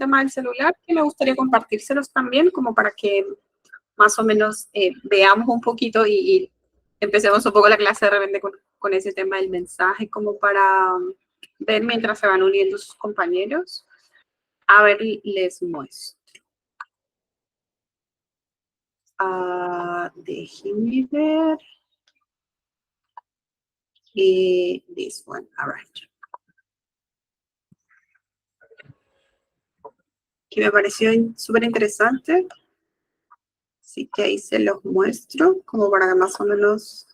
tema del celular que me gustaría compartírselos también, como para que más o menos veamos un poquito y empecemos un poco la clase de repente con ese tema del mensaje, como para ver mientras se van uniendo sus compañeros. A ver, les muestro. Déjenme ver. This one, all right. Que me pareció súper interesante. Así que ahí se los muestro, como para que más o menos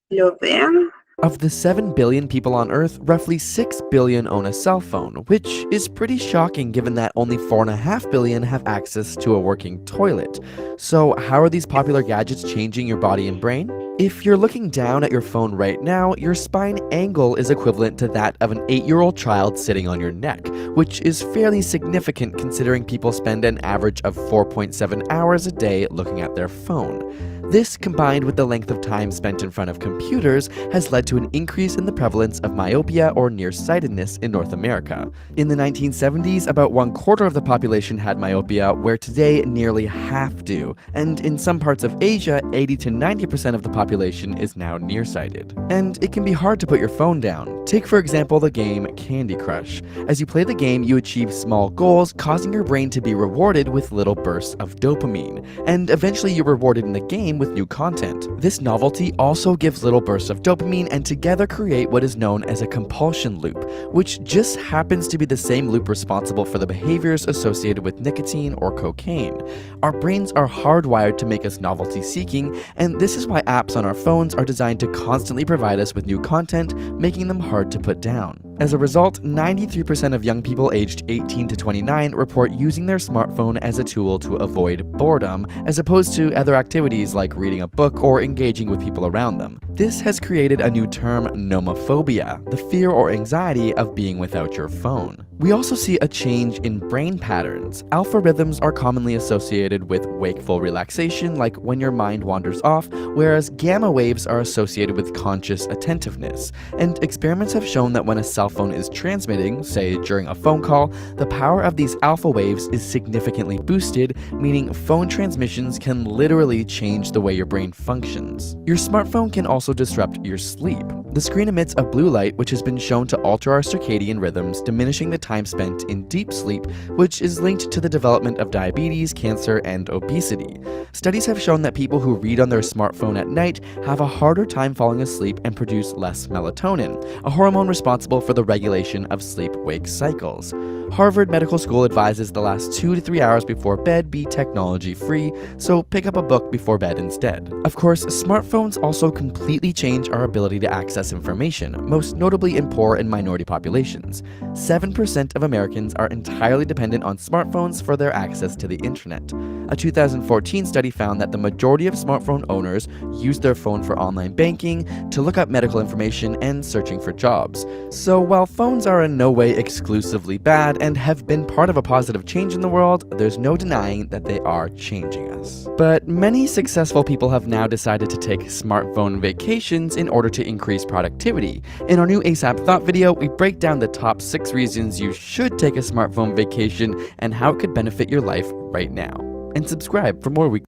lo vean. Of the 7 billion people on Earth, roughly 6 billion own a cell phone, which is pretty shocking given that only 4.5 billion have access to a working toilet. So how are these popular gadgets changing your body and brain? If you're looking down at your phone right now, your spine angle is equivalent to that of an 8-year-old child sitting on your neck, which is fairly significant considering people spend an average of 4.7 hours a day looking at their phone. This, combined with the length of time spent in front of computers, has led to an increase in the prevalence of myopia or nearsightedness in North America. In the 1970s, about 1/4 of the population had myopia, where today nearly half do, and in some parts of Asia, 80 to 90% of the population is now nearsighted. And it can be hard to put your phone down. Take for example the game Candy Crush. As you play the game, you achieve small goals, causing your brain to be rewarded with little bursts of dopamine, and eventually you're rewarded in the game with new content. This novelty also gives little bursts of dopamine and together create what is known as a compulsion loop, which just happens to be the same loop responsible for the behaviors associated with nicotine or cocaine. Our brains are hardwired to make us novelty seeking, and this is why apps on our phones are designed to constantly provide us with new content, making them hard to put down. As a result, 93% of young people aged 18 to 29 report using their smartphone as a tool to avoid boredom, as opposed to other activities like reading a book or engaging with people around them. This has created a new term, nomophobia, the fear or anxiety of being without your phone. We also see a change in brain patterns. Alpha rhythms are commonly associated with wakeful relaxation, like when your mind wanders off, whereas gamma waves are associated with conscious attentiveness. And experiments have shown that when a cell phone is transmitting, say during a phone call, the power of these alpha waves is significantly boosted, meaning phone transmissions can literally change the way your brain functions. Your smartphone can also disrupt your sleep. The screen emits a blue light which has been shown to alter our circadian rhythms, diminishing the time spent in deep sleep, which is linked to the development of diabetes, cancer, and obesity. Studies have shown that people who read on their smartphone at night have a harder time falling asleep and produce less melatonin, a hormone responsible for the regulation of sleep-wake cycles. Harvard Medical School advises the last 2 to 3 hours before bed be technology-free, so pick up a book before bed instead. Of course, smartphones also completely change our ability to access information, most notably in poor and minority populations. 7% of Americans are entirely dependent on smartphones for their access to the internet. A 2014 study found that the majority of smartphone owners use their phone for online banking, to look up medical information, and searching for jobs. So while phones are in no way exclusively bad and have been part of a positive change in the world, there's no denying that they are changing us. But many successful people have now decided to take smartphone vacations in order to increase productivity. In our new ASAP Thought video, we break down the top 6 reasons you should take a smartphone vacation and how it could benefit your life right now. And subscribe for more weekly.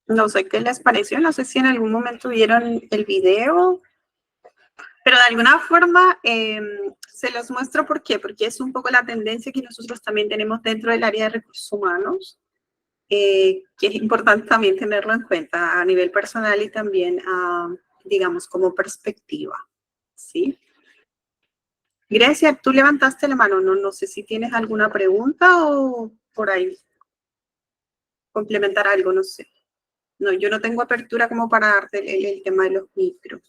No sé qué les pareció, no sé si en algún momento vieron el video, pero de alguna forma se los muestro. ¿Por qué? Porque es un poco la tendencia que nosotros también tenemos dentro del área de recursos humanos, que es importante también tenerlo en cuenta a nivel personal y también, digamos, como perspectiva, ¿sí? Grecia, tú levantaste la mano, no sé si tienes alguna pregunta o por ahí complementar algo, no sé. No, yo no tengo apertura como para darte el tema de los micros.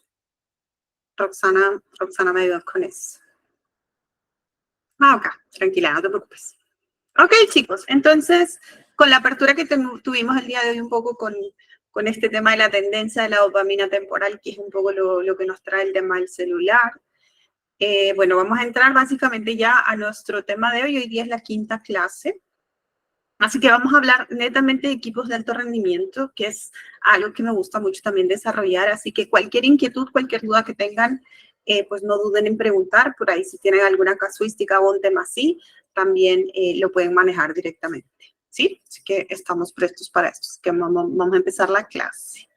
Roxana me ayudó con eso. Ok, tranquila, no te preocupes. Ok, chicos, entonces, con la apertura que tuvimos el día de hoy un poco con este tema de la tendencia de la dopamina temporal, que es un poco lo que nos trae el tema del celular. Bueno, vamos a entrar básicamente ya a nuestro tema de hoy. Hoy día es la 5ª clase. Así que vamos a hablar netamente de equipos de alto rendimiento, que es algo que me gusta mucho también desarrollar. Así que cualquier inquietud, cualquier duda que tengan, pues no duden en preguntar por ahí si tienen alguna casuística o un tema así, también lo pueden manejar directamente, ¿sí? Así que estamos prestos para esto. Así que vamos a empezar la clase.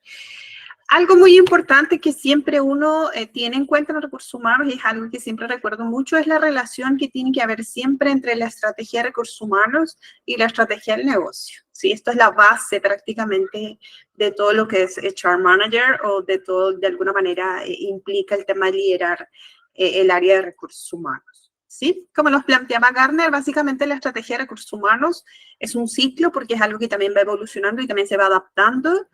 Algo muy importante que siempre uno tiene en cuenta en los recursos humanos y es algo que siempre recuerdo mucho es la relación que tiene que haber siempre entre la estrategia de recursos humanos y la estrategia del negocio. ¿Sí? Esto es la base prácticamente de todo lo que es HR Manager o de todo, de alguna manera, implica el tema de liderar el área de recursos humanos. ¿Sí? Como nos planteaba Gartner, básicamente la estrategia de recursos humanos es un ciclo porque es algo que también va evolucionando y también se va adaptando.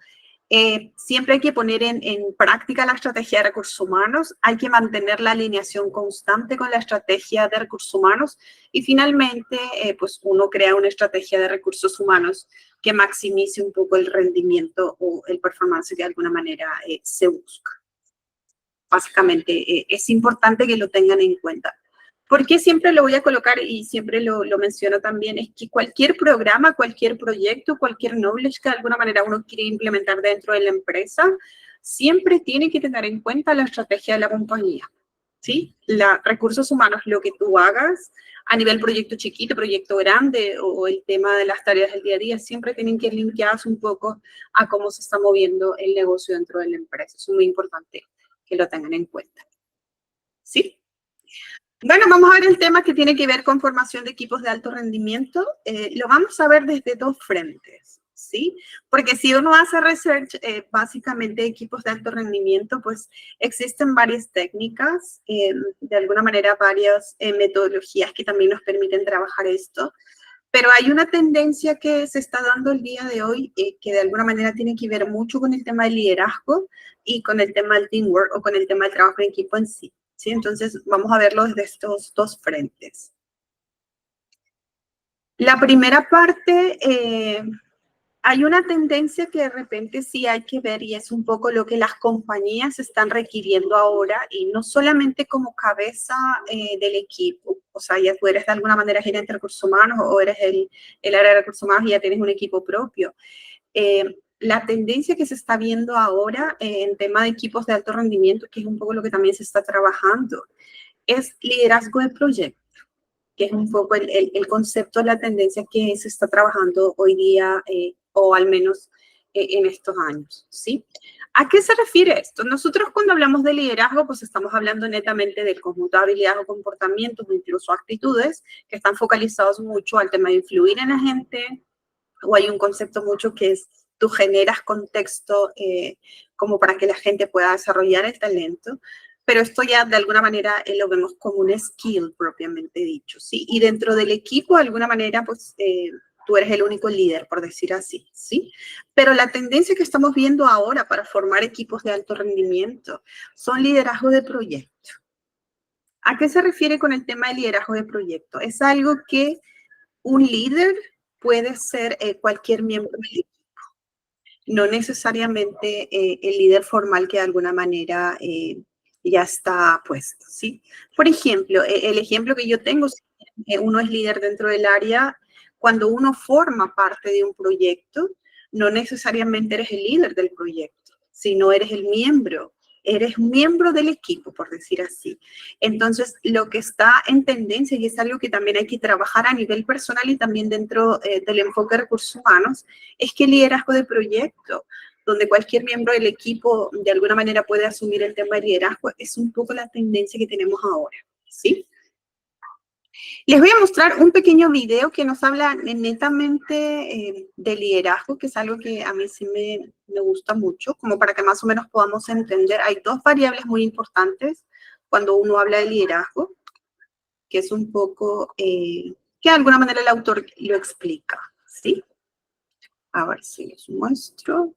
Siempre hay que poner en práctica la estrategia de recursos humanos, hay que mantener la alineación constante con la estrategia de recursos humanos y finalmente pues uno crea una estrategia de recursos humanos que maximice un poco el rendimiento o el performance que de alguna manera se busca. Básicamente es importante que lo tengan en cuenta. ¿Por qué siempre lo voy a colocar y siempre lo menciono también? Es que cualquier programa, cualquier proyecto, cualquier knowledge que de alguna manera uno quiere implementar dentro de la empresa, siempre tiene que tener en cuenta la estrategia de la compañía, ¿sí? Recursos humanos, lo que tú hagas a nivel proyecto chiquito, proyecto grande o el tema de las tareas del día a día, siempre tienen que ir linkeadas un poco a cómo se está moviendo el negocio dentro de la empresa. Es muy importante que lo tengan en cuenta, ¿sí? Bueno, vamos a ver el tema que tiene que ver con formación de equipos de alto rendimiento. Lo vamos a ver desde dos frentes, ¿sí? Porque si uno hace research, básicamente equipos de alto rendimiento, pues existen varias técnicas, de alguna manera varias metodologías que también nos permiten trabajar esto. Pero hay una tendencia que se está dando el día de hoy que de alguna manera tiene que ver mucho con el tema del liderazgo y con el tema del teamwork o con el tema del trabajo en equipo en sí. ¿Sí? Entonces, vamos a verlo desde estos dos frentes. La primera parte, hay una tendencia que de repente sí hay que ver y es un poco lo que las compañías están requiriendo ahora y no solamente como cabeza del equipo, o sea, ya tú eres de alguna manera gerente de recursos humanos o eres el área de recursos humanos y ya tienes un equipo propio. La tendencia que se está viendo ahora en tema de equipos de alto rendimiento, que es un poco lo que también se está trabajando, es liderazgo de proyecto, que es un poco el concepto, la tendencia que se está trabajando hoy día, o al menos en estos años, ¿sí? ¿A qué se refiere esto? Nosotros cuando hablamos de liderazgo, pues estamos hablando netamente del conjunto de habilidades o comportamientos o incluso actitudes que están focalizados mucho al tema de influir en la gente, o hay un concepto mucho que es tú generas contexto como para que la gente pueda desarrollar el talento, pero esto ya de alguna manera lo vemos como un skill propiamente dicho, ¿sí? Y dentro del equipo, de alguna manera, pues tú eres el único líder, por decir así, ¿sí? Pero la tendencia que estamos viendo ahora para formar equipos de alto rendimiento son liderazgo de proyecto. ¿A qué se refiere con el tema de liderazgo de proyecto? Es algo que un líder puede ser cualquier miembro del equipo, no necesariamente el líder formal que de alguna manera ya está puesto, ¿sí? Por ejemplo, el ejemplo que yo tengo, si uno es líder dentro del área, cuando uno forma parte de un proyecto, no necesariamente eres el líder del proyecto, sino eres el miembro. Eres miembro del equipo, por decir así. Entonces, lo que está en tendencia, y es algo que también hay que trabajar a nivel personal y también dentro del enfoque de recursos humanos, es que el liderazgo de proyecto, donde cualquier miembro del equipo de alguna manera puede asumir el tema de liderazgo, es un poco la tendencia que tenemos ahora, ¿sí? Les voy a mostrar un pequeño video que nos habla netamente de liderazgo, que es algo que a mí sí me gusta mucho, como para que más o menos podamos entender. Hay dos variables muy importantes cuando uno habla de liderazgo, que es un poco, que de alguna manera el autor lo explica, ¿sí? A ver si les muestro.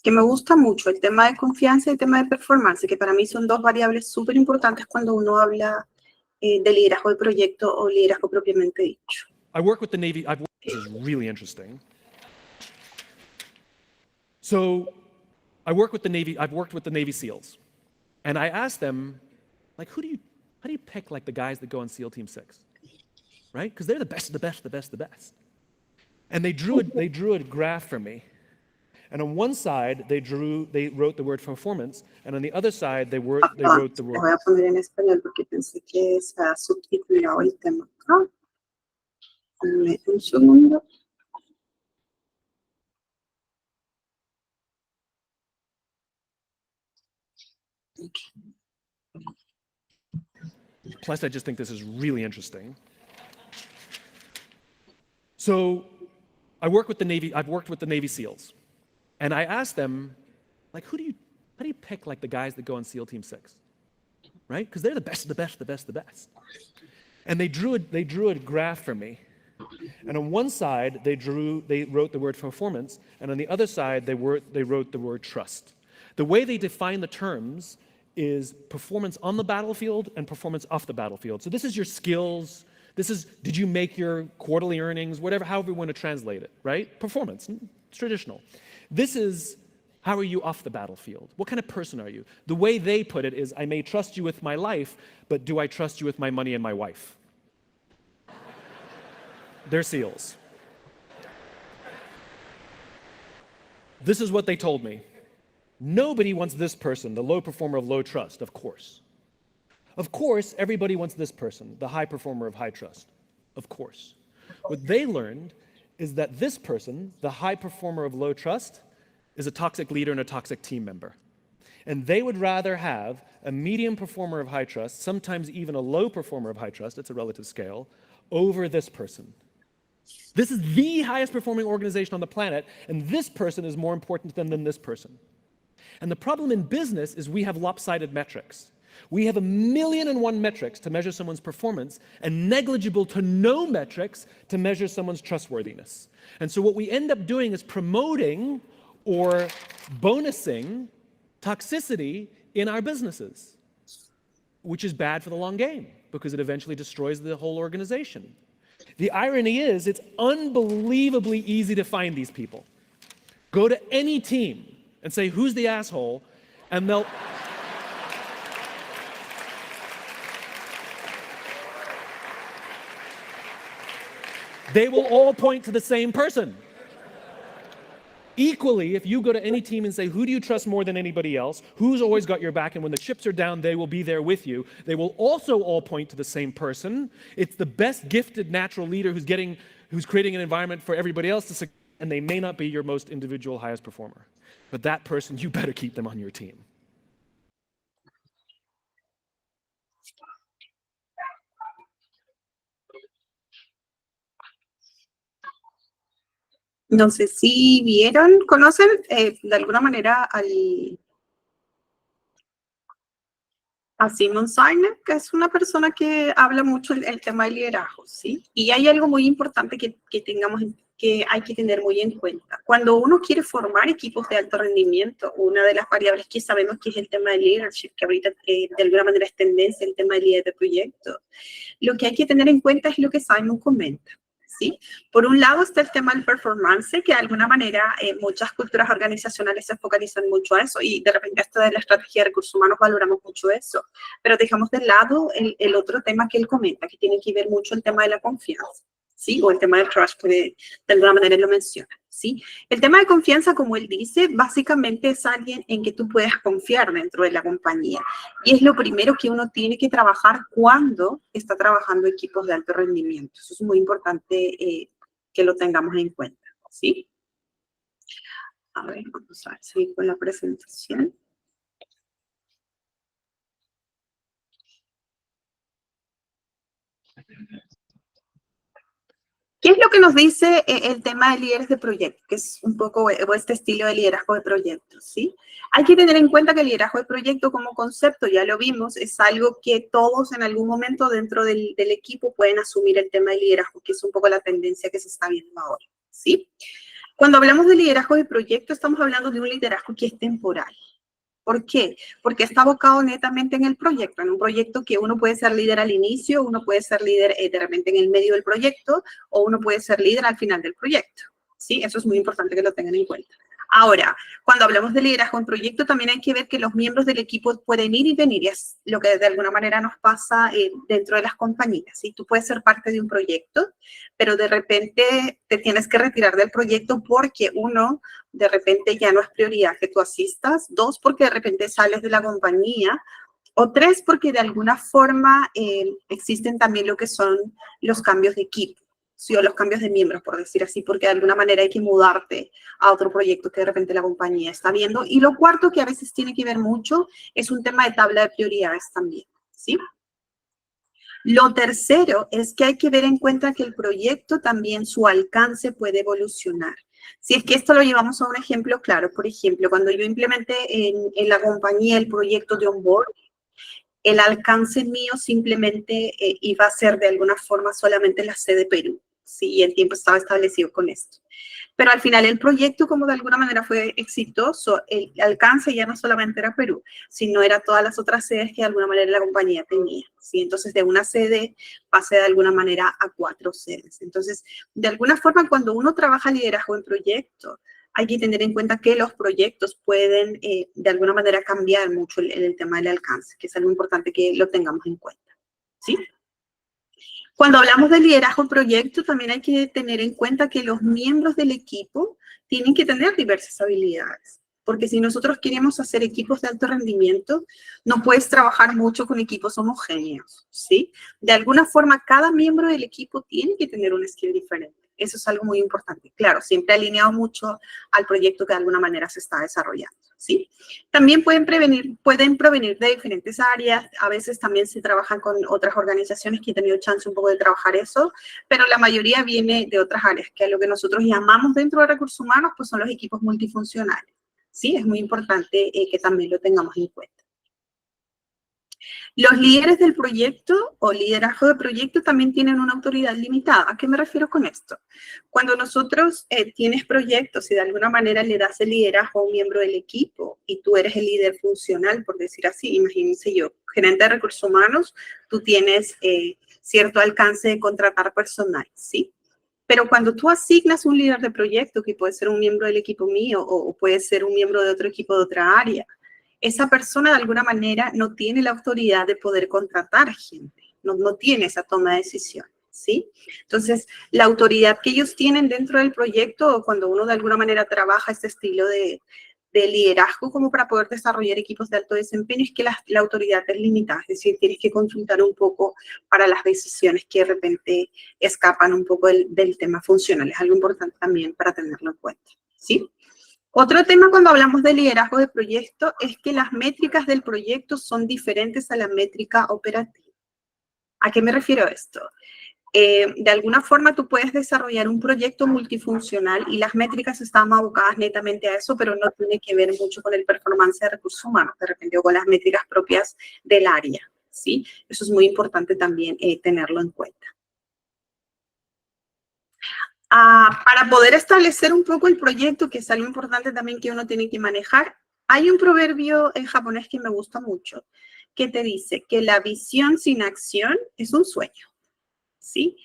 Que me gusta mucho el tema de confianza y el tema de performance, que para mí son dos variables súper importantes cuando uno habla de liderazgo de proyecto o liderazgo propiamente dicho. I work with the Navy. This is really interesting. So I've worked with the Navy SEALs, and I asked them, like, how do you pick like the guys that go on SEAL Team 6, right? Because they're the best, the best, the best, the best. And they drew a graph for me, and on one side they wrote the word performance, and on the other side they wrote the Lo word. voy a poner en español porque pensé que se ha subtitulado el tema acá. Dame un segundo. Plus, I just think this is really interesting. So, I've worked with the Navy SEALs, and I asked them, like, how do you pick like the guys that go on SEAL Team 6, right? Because they're the best, the best, the best, the best. And they drew a graph for me, and on one side they wrote the word performance, and on the other side they wrote the word trust. The way they define the terms is performance on the battlefield and performance off the battlefield. So this is your skills. This is, did you make your quarterly earnings, however you want to translate it, right? Performance, it's traditional. This is, how are you off the battlefield? What kind of person are you? The way they put it is, I may trust you with my life, but do I trust you with my money and my wife? They're SEALs. This is what they told me. Nobody wants this person, the low performer of low trust, of course. Of course, everybody wants this person, the high performer of high trust, of course. What they learned is that this person, the high performer of low trust, is a toxic leader and a toxic team member. And they would rather have a medium performer of high trust, sometimes even a low performer of high trust, it's a relative scale, over this person. This is the highest performing organization on the planet, and this person is more important than this person. And the problem in business is we have lopsided metrics. We have 1,000,001 metrics to measure someone's performance and negligible to no metrics to measure someone's trustworthiness. And so what we end up doing is promoting or bonusing toxicity in our businesses, which is bad for the long game because it eventually destroys the whole organization. The irony is it's unbelievably easy to find these people. Go to any team and say, who's the asshole? And they will all point to the same person. Equally, if you go to any team and say, who do you trust more than anybody else? Who's always got your back? And when the chips are down, they will be there with you. They will also all point to the same person. It's the best gifted natural leader who's creating an environment for everybody else to succeed, and they may not be your most individual highest performer. But that person, you better keep them on your team. No sé si vieron, conocen de alguna manera a Simon Sinek, que es una persona que habla mucho el tema del liderazgo, ¿sí? Y hay algo muy importante que hay que tener muy en cuenta. Cuando uno quiere formar equipos de alto rendimiento, una de las variables que sabemos que es el tema del leadership, que ahorita de alguna manera es tendencia, el tema del líder de proyecto, lo que hay que tener en cuenta es lo que Simon comenta, ¿sí? Por un lado está el tema del performance, que de alguna manera muchas culturas organizacionales se focalizan mucho a eso, y de repente hasta de la estrategia de recursos humanos valoramos mucho eso, pero dejamos de lado el otro tema que él comenta, que tiene que ver mucho el tema de la confianza, ¿sí? O el tema del trust, que de alguna manera él lo menciona, ¿sí? El tema de confianza, como él dice, básicamente es alguien en que tú puedes confiar dentro de la compañía. Y es lo primero que uno tiene que trabajar cuando está trabajando equipos de alto rendimiento. Eso es muy importante que lo tengamos en cuenta, ¿sí? A ver, vamos a seguir con la presentación. ¿Qué es lo que nos dice el tema de líderes de proyecto? Que es un poco este estilo de liderazgo de proyecto, ¿sí? Hay que tener en cuenta que el liderazgo de proyecto como concepto, ya lo vimos, es algo que todos en algún momento dentro del equipo pueden asumir el tema de liderazgo, que es un poco la tendencia que se está viendo ahora, ¿sí? Cuando hablamos de liderazgo de proyecto, estamos hablando de un liderazgo que es temporal. ¿Por qué? Porque está abocado netamente en el proyecto, en un proyecto que uno puede ser líder al inicio, uno puede ser líder de repente en el medio del proyecto, o uno puede ser líder al final del proyecto, ¿sí? Eso es muy importante que lo tengan en cuenta. Ahora, cuando hablamos de liderazgo en proyecto, también hay que ver que los miembros del equipo pueden ir y venir, y es lo que de alguna manera nos pasa dentro de las compañías, ¿sí? Tú puedes ser parte de un proyecto, pero de repente te tienes que retirar del proyecto porque, uno, de repente ya no es prioridad que tú asistas, dos, porque de repente sales de la compañía, o tres, porque de alguna forma existen también lo que son los cambios de equipo. Sí, o los cambios de miembros, por decir así, porque de alguna manera hay que mudarte a otro proyecto que de repente la compañía está viendo. Y lo cuarto, que a veces tiene que ver mucho, es un tema de tabla de prioridades también, ¿sí? Lo tercero es que hay que ver en cuenta que el proyecto también, su alcance puede evolucionar. Si es que esto lo llevamos a un ejemplo claro, por ejemplo, cuando yo implementé en la compañía el proyecto de onboard, el alcance mío simplemente iba a ser de alguna forma solamente la sede de Perú. Sí, y el tiempo estaba establecido con esto. Pero al final el proyecto, como de alguna manera fue exitoso, el alcance ya no solamente era Perú, sino era todas las otras sedes que de alguna manera la compañía tenía. ¿Sí? Entonces, de una sede pasé de alguna manera a 4 sedes. Entonces, de alguna forma, cuando uno trabaja liderazgo en proyecto, hay que tener en cuenta que los proyectos pueden, de alguna manera, cambiar mucho el tema del alcance, que es algo importante que lo tengamos en cuenta. ¿Sí? Cuando hablamos de liderazgo en proyecto, también hay que tener en cuenta que los miembros del equipo tienen que tener diversas habilidades. Porque si nosotros queremos hacer equipos de alto rendimiento, no puedes trabajar mucho con equipos homogéneos, ¿sí? De alguna forma, cada miembro del equipo tiene que tener un skill diferente. Eso es algo muy importante. Claro, siempre alineado mucho al proyecto que de alguna manera se está desarrollando, ¿sí? También pueden provenir de diferentes áreas. A veces también se trabajan con otras organizaciones que he tenido chance un poco de trabajar eso, pero la mayoría viene de otras áreas, que es lo que nosotros llamamos dentro de recursos humanos, pues son los equipos multifuncionales. Sí, es muy importante que también lo tengamos en cuenta. Los líderes del proyecto o liderazgo de proyecto también tienen una autoridad limitada. ¿A qué me refiero con esto? Cuando nosotros tienes proyectos y de alguna manera le das el liderazgo a un miembro del equipo y tú eres el líder funcional, por decir así, imagínense yo, gerente de recursos humanos, tú tienes cierto alcance de contratar personal, ¿sí? Pero cuando tú asignas un líder de proyecto, que puede ser un miembro del equipo mío o puede ser un miembro de otro equipo de otra área, esa persona de alguna manera no tiene la autoridad de poder contratar gente, no tiene esa toma de decisión, ¿sí? Entonces, la autoridad que ellos tienen dentro del proyecto, o cuando uno de alguna manera trabaja este estilo de liderazgo como para poder desarrollar equipos de alto desempeño, es que la autoridad es limitada, es decir, tienes que consultar un poco para las decisiones que de repente escapan un poco del tema funcional. Es algo importante también para tenerlo en cuenta, ¿sí? Otro tema cuando hablamos de liderazgo de proyecto es que las métricas del proyecto son diferentes a la métrica operativa. ¿A qué me refiero a esto? De alguna forma tú puedes desarrollar un proyecto multifuncional y las métricas están abocadas netamente a eso, pero no tiene que ver mucho con el performance de recursos humanos, de repente, o con las métricas propias del área, ¿sí? Eso es muy importante también tenerlo en cuenta. Para poder establecer un poco el proyecto, que es algo importante también que uno tiene que manejar, hay un proverbio en japonés que me gusta mucho, que te dice que la visión sin acción es un sueño, ¿sí?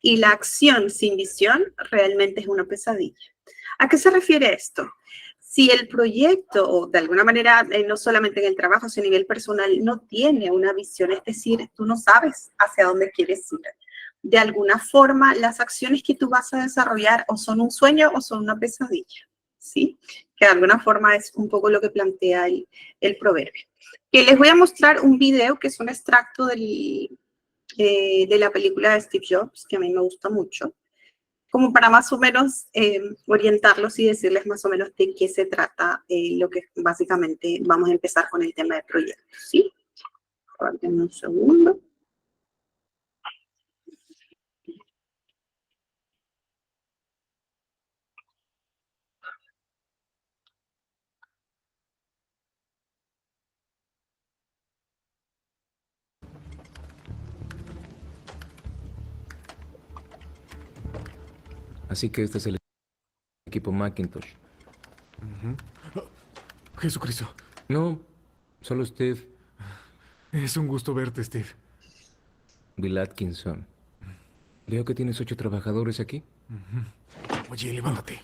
Y la acción sin visión realmente es una pesadilla. ¿A qué se refiere esto? Si el proyecto, o de alguna manera, no solamente en el trabajo, sino a nivel personal, no tiene una visión, es decir, tú no sabes hacia dónde quieres ir, de alguna forma, las acciones que tú vas a desarrollar o son un sueño o son una pesadilla, ¿sí? Que de alguna forma es un poco lo que plantea el proverbio. Que les voy a mostrar un video que es un extracto de la película de Steve Jobs, que a mí me gusta mucho, como para más o menos orientarlos y decirles más o menos de qué se trata lo que básicamente vamos a empezar con el tema de proyectos, ¿sí? Aguárdenme un segundo. Así que este es el equipo Macintosh. Jesucristo, No, solo Steve, es un gusto verte, Steve. Bill Atkinson. Veo que tienes 8 trabajadores aquí. Oye, levántate.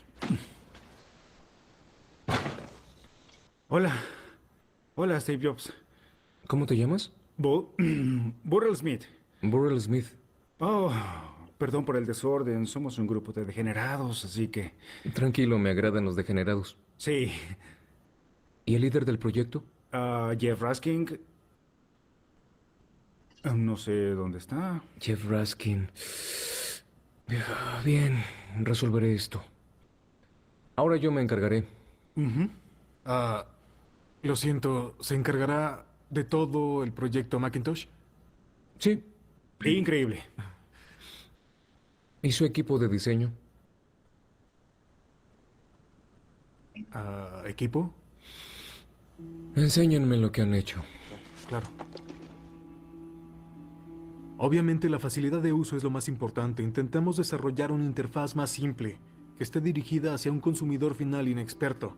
Hola. Hola, Steve Jobs. ¿Cómo te llamas? Burrell Smith. Burrell Smith. Oh, perdón por el desorden. Somos un grupo de degenerados, así que... Tranquilo, me agradan los degenerados. Sí. ¿Y el líder del proyecto? Jeff Raskin. No sé dónde está. Jeff Raskin. Bien, resolveré esto. Ahora yo me encargaré. Ujú. Ah, lo siento, ¿se encargará de todo el proyecto Macintosh? Sí. Increíble. ¿Y su equipo de diseño? ¿Equipo? Enséñenme lo que han hecho. Claro. Obviamente la facilidad de uso es lo más importante. Intentamos desarrollar una interfaz más simple, que esté dirigida hacia un consumidor final inexperto.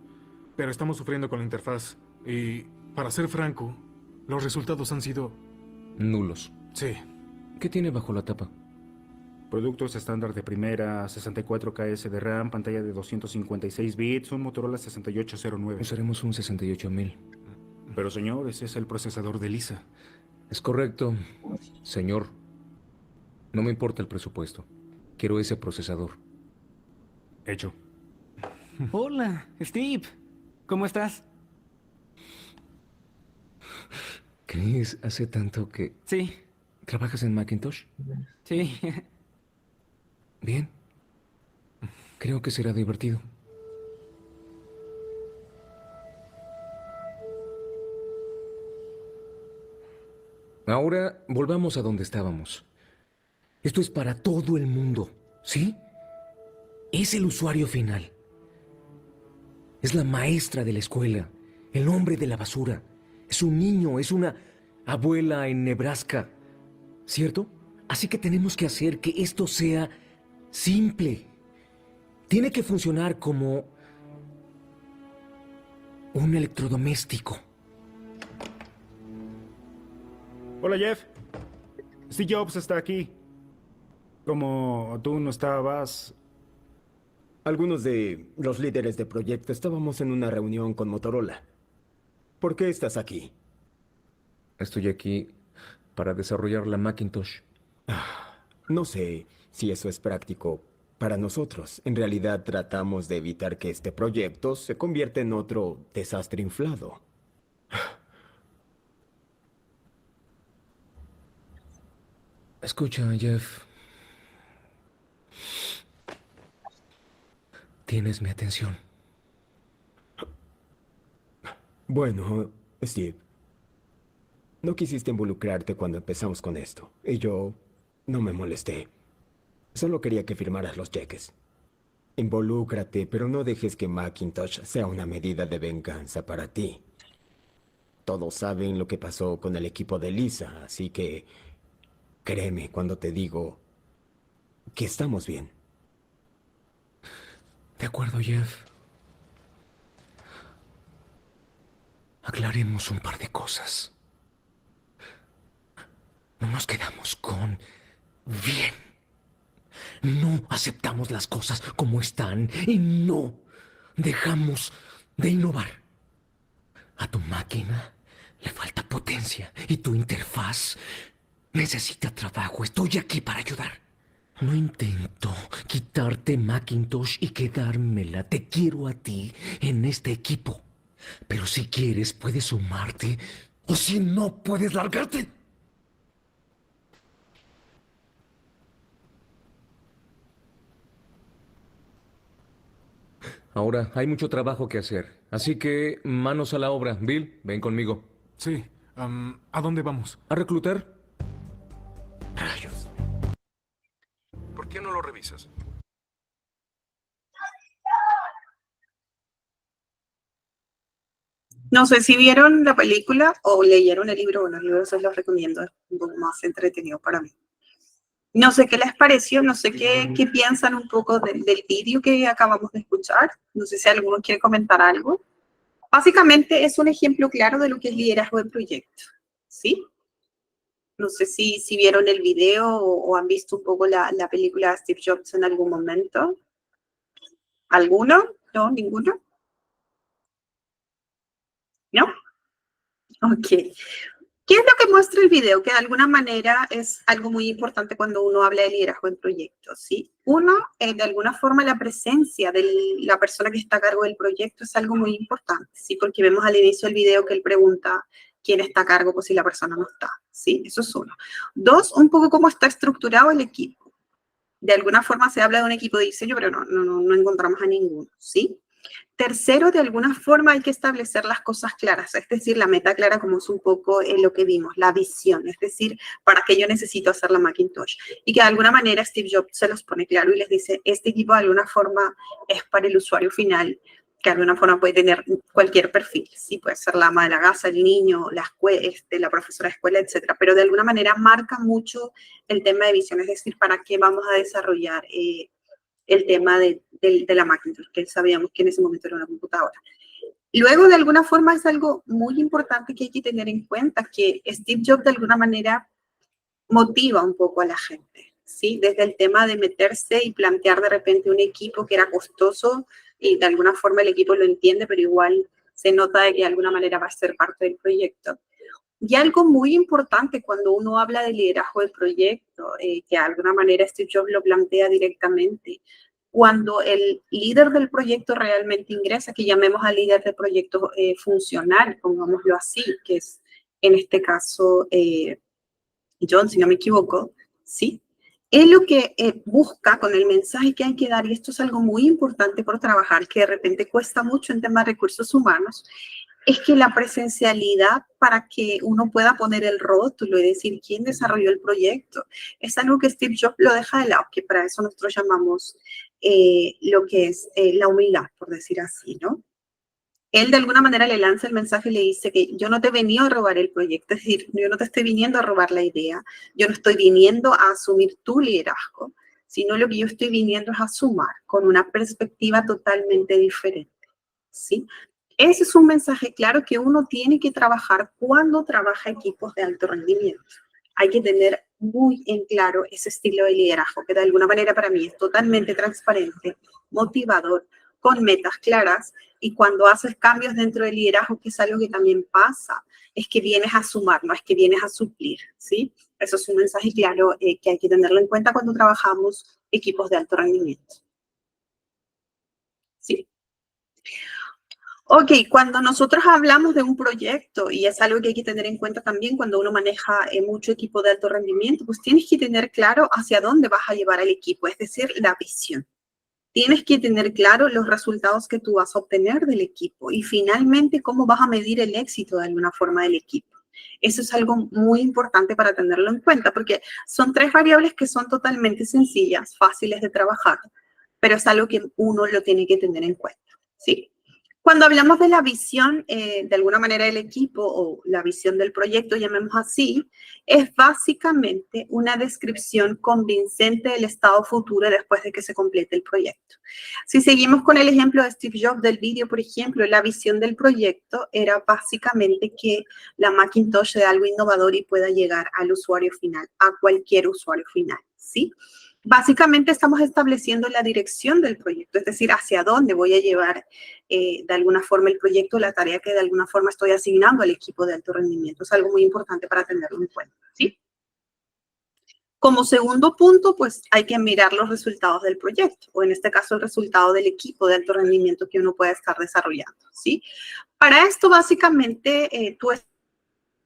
Pero estamos sufriendo con la interfaz. Y, para ser franco, los resultados han sido... Nulos. Sí. ¿Qué tiene bajo la tapa? Productos estándar de primera, 64 KS de RAM, pantalla de 256 bits, un Motorola 6809. Usaremos un 68000. Pero señor, ese es el procesador de Lisa. Es correcto, señor. No me importa el presupuesto. Quiero ese procesador. Hecho. Hola, Steve. ¿Cómo estás? Chris, hace tanto que... Sí, ¿Trabajas en Macintosh? sí. Bien. Creo que será divertido. Ahora volvamos a donde estábamos. Esto es para todo el mundo, ¿sí? Es el usuario final. Es la maestra de la escuela, el hombre de la basura. Es un niño, es una abuela en Nebraska, ¿cierto? Así que tenemos que hacer que esto sea simple. Tiene que funcionar como un electrodoméstico. Hola, Jeff. Steve Jobs está aquí. Como tú no estabas... Algunos de los líderes de proyecto estábamos en una reunión con Motorola. ¿Por qué estás aquí? Estoy aquí para desarrollar la Macintosh. No sé si eso es práctico para nosotros. En realidad tratamos de evitar que este proyecto se convierta en otro desastre inflado. Escucha, Jeff. Tienes mi atención. Bueno, Steve, no quisiste involucrarte cuando empezamos con esto. Y yo no me molesté. Solo quería que firmaras los cheques. Involúcrate, pero no dejes que Macintosh sea una medida de venganza para ti. Todos saben lo que pasó con el equipo de Lisa, así que créeme cuando te digo que estamos bien. De acuerdo, Jeff. Aclaremos un par de cosas. No nos quedamos con bien. No aceptamos las cosas como están y no dejamos de innovar. A tu máquina le falta potencia y tu interfaz necesita trabajo. Estoy aquí para ayudar. No intento quitarte Macintosh y quedármela. Te quiero a ti en este equipo. Pero si quieres, puedes sumarte. O si no, puedes largarte. Ahora, hay mucho trabajo que hacer. Así que, manos a la obra. Bill, ven conmigo. Sí. ¿A dónde vamos? ¿A reclutar? Rayos. ¿Por qué no lo revisas? No sé si vieron la película o leyeron el libro. Bueno, el libro se los recomiendo, es un poco más entretenido para mí. No sé qué les pareció, no sé qué piensan un poco del vídeo que acabamos de escuchar. No sé si alguno quiere comentar algo. Básicamente es un ejemplo claro de lo que es liderazgo de proyecto, ¿sí? No sé si vieron el video o han visto un poco la película de Steve Jobs en algún momento. ¿Alguno? ¿No? ¿Ninguno? ¿no? Ok. ¿Qué es lo que muestra el video? Que de alguna manera es algo muy importante cuando uno habla de liderazgo en proyectos, ¿sí? Uno, de alguna forma, la presencia de la persona que está a cargo del proyecto es algo muy importante, ¿sí? Porque vemos al inicio del video que él pregunta quién está a cargo, pues si la persona no está, ¿sí? Eso es uno. Dos, un poco cómo está estructurado el equipo. De alguna forma se habla de un equipo de diseño, pero no encontramos a ninguno, ¿sí? Tercero, de alguna forma hay que establecer las cosas claras, es decir, la meta clara como es un poco lo que vimos, la visión, es decir, para qué yo necesito hacer la Macintosh. Y que de alguna manera Steve Jobs se los pone claro y les dice, este equipo de alguna forma es para el usuario final, que de alguna forma puede tener cualquier perfil, sí, puede ser la ama de la casa, el niño, la profesora de escuela, etcétera, pero de alguna manera marca mucho el tema de visión, es decir, para qué vamos a desarrollar el tema de la Macintosh, que sabíamos que en ese momento era una computadora. Luego, de alguna forma, es algo muy importante que hay que tener en cuenta, que Steve Jobs de alguna manera motiva un poco a la gente, ¿sí? Desde el tema de meterse y plantear de repente un equipo que era costoso y de alguna forma el equipo lo entiende, pero igual se nota de que de alguna manera va a ser parte del proyecto. Y algo muy importante cuando uno habla de liderazgo del proyecto, que de alguna manera Steve Jobs lo plantea directamente, cuando el líder del proyecto realmente ingresa, que llamemos al líder del proyecto funcional, pongámoslo así, que es en este caso John, si no me equivoco, ¿sí? Él lo que busca con el mensaje que hay que dar, y esto es algo muy importante por trabajar, que de repente cuesta mucho en temas de recursos humanos, es que la presencialidad para que uno pueda poner el rótulo y decir quién desarrolló el proyecto, es algo que Steve Jobs lo deja de lado, que para eso nosotros llamamos lo que es la humildad, por decir así, ¿no? Él de alguna manera le lanza el mensaje y le dice que yo no te he venido a robar el proyecto, es decir, yo no te estoy viniendo a robar la idea, yo no estoy viniendo a asumir tu liderazgo, sino lo que yo estoy viniendo es a sumar con una perspectiva totalmente diferente, ¿sí? Ese es un mensaje claro que uno tiene que trabajar cuando trabaja equipos de alto rendimiento. Hay que tener muy en claro ese estilo de liderazgo, que de alguna manera para mí es totalmente transparente, motivador, con metas claras, y cuando haces cambios dentro del liderazgo, que es algo que también pasa, es que vienes a sumar, no es que vienes a suplir, ¿sí? Eso es un mensaje claro que hay que tenerlo en cuenta cuando trabajamos equipos de alto rendimiento. ¿Sí? Ok, cuando nosotros hablamos de un proyecto, y es algo que hay que tener en cuenta también cuando uno maneja mucho equipo de alto rendimiento, pues tienes que tener claro hacia dónde vas a llevar al equipo, es decir, la visión. Tienes que tener claro los resultados que tú vas a obtener del equipo y finalmente cómo vas a medir el éxito de alguna forma del equipo. Eso es algo muy importante para tenerlo en cuenta porque son tres variables que son totalmente sencillas, fáciles de trabajar, pero es algo que uno lo tiene que tener en cuenta, ¿sí? Cuando hablamos de la visión, de alguna manera del equipo o la visión del proyecto, llamemos así, es básicamente una descripción convincente del estado futuro después de que se complete el proyecto. Si seguimos con el ejemplo de Steve Jobs del vídeo, por ejemplo, la visión del proyecto era básicamente que la Macintosh sea algo innovador y pueda llegar al usuario final, a cualquier usuario final, ¿sí? Básicamente estamos estableciendo la dirección del proyecto, es decir, hacia dónde voy a llevar de alguna forma el proyecto, la tarea que de alguna forma estoy asignando al equipo de alto rendimiento. Es algo muy importante para tenerlo en cuenta, ¿sí? Como segundo punto, pues hay que mirar los resultados del proyecto, o en este caso el resultado del equipo de alto rendimiento que uno pueda estar desarrollando, ¿sí? Para esto, básicamente, tú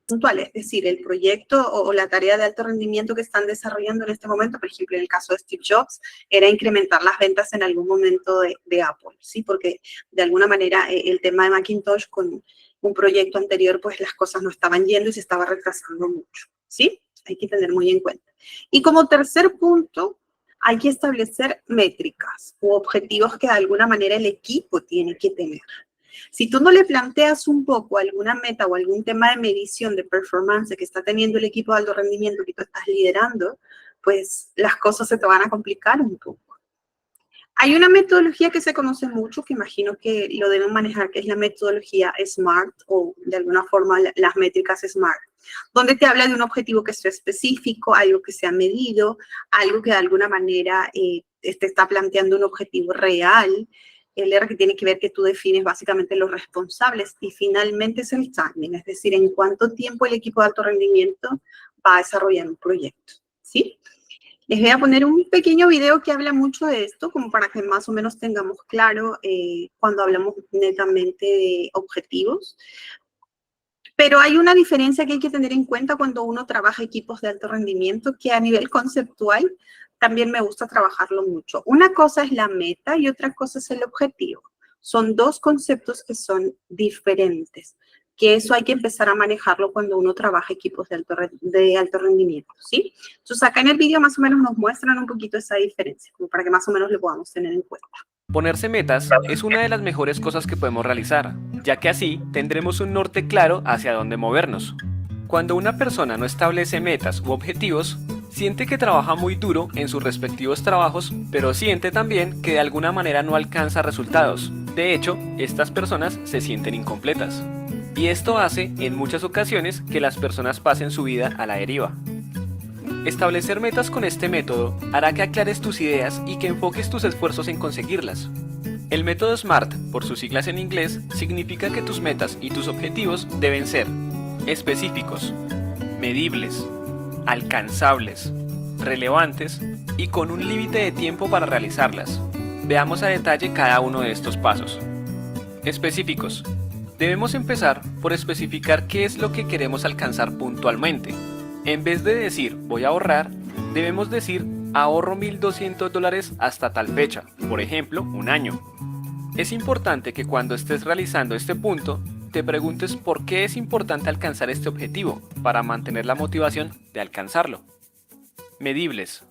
puntual, es decir, el proyecto o la tarea de alto rendimiento que están desarrollando en este momento, por ejemplo, en el caso de Steve Jobs, era incrementar las ventas en algún momento de Apple, ¿sí? Porque de alguna manera el tema de Macintosh con un proyecto anterior, pues las cosas no estaban yendo y se estaba retrasando mucho, ¿sí? Hay que tener muy en cuenta. Y como tercer punto, hay que establecer métricas u objetivos que de alguna manera el equipo tiene que tener. Si tú no le planteas un poco alguna meta o algún tema de medición de performance que está teniendo el equipo de alto rendimiento que tú estás liderando, pues las cosas se te van a complicar un poco. Hay una metodología que se conoce mucho, que imagino que lo deben manejar, que es la metodología SMART o de alguna forma las métricas SMART, donde te habla de un objetivo que sea específico, algo que sea medido, algo que de alguna manera te está planteando un objetivo real, El R que tiene que ver que tú defines básicamente los responsables y finalmente es el timing, es decir, en cuánto tiempo el equipo de alto rendimiento va a desarrollar un proyecto, ¿sí? Les voy a poner un pequeño video que habla mucho de esto, como para que más o menos tengamos claro cuando hablamos netamente de objetivos. Pero hay una diferencia que hay que tener en cuenta cuando uno trabaja equipos de alto rendimiento, que a nivel conceptual también me gusta trabajarlo mucho. Una cosa es la meta y otra cosa es el objetivo. Son dos conceptos que son diferentes, que eso hay que empezar a manejarlo cuando uno trabaja equipos de alto rendimiento, ¿sí? Entonces, acá en el vídeo más o menos nos muestran un poquito esa diferencia, como para que más o menos lo podamos tener en cuenta. Ponerse metas es una de las mejores cosas que podemos realizar, ya que así tendremos un norte claro hacia dónde movernos. Cuando una persona no establece metas u objetivos, siente que trabaja muy duro en sus respectivos trabajos, pero siente también que de alguna manera no alcanza resultados. De hecho, estas personas se sienten incompletas. Y esto hace en muchas ocasiones que las personas pasen su vida a la deriva. Establecer metas con este método hará que aclares tus ideas y que enfoques tus esfuerzos en conseguirlas. El método SMART, por sus siglas en inglés, significa que tus metas y tus objetivos deben ser específicos, medibles, alcanzables, relevantes y con un límite de tiempo para realizarlas. Veamos a detalle cada uno de estos pasos. Específicos. Debemos empezar por especificar qué es lo que queremos alcanzar puntualmente. En vez de decir voy a ahorrar, debemos decir ahorro $1,200 hasta tal fecha, por ejemplo, un año. Es importante que cuando estés realizando este punto, te preguntes por qué es importante alcanzar este objetivo, para mantener la motivación de alcanzarlo. Medibles.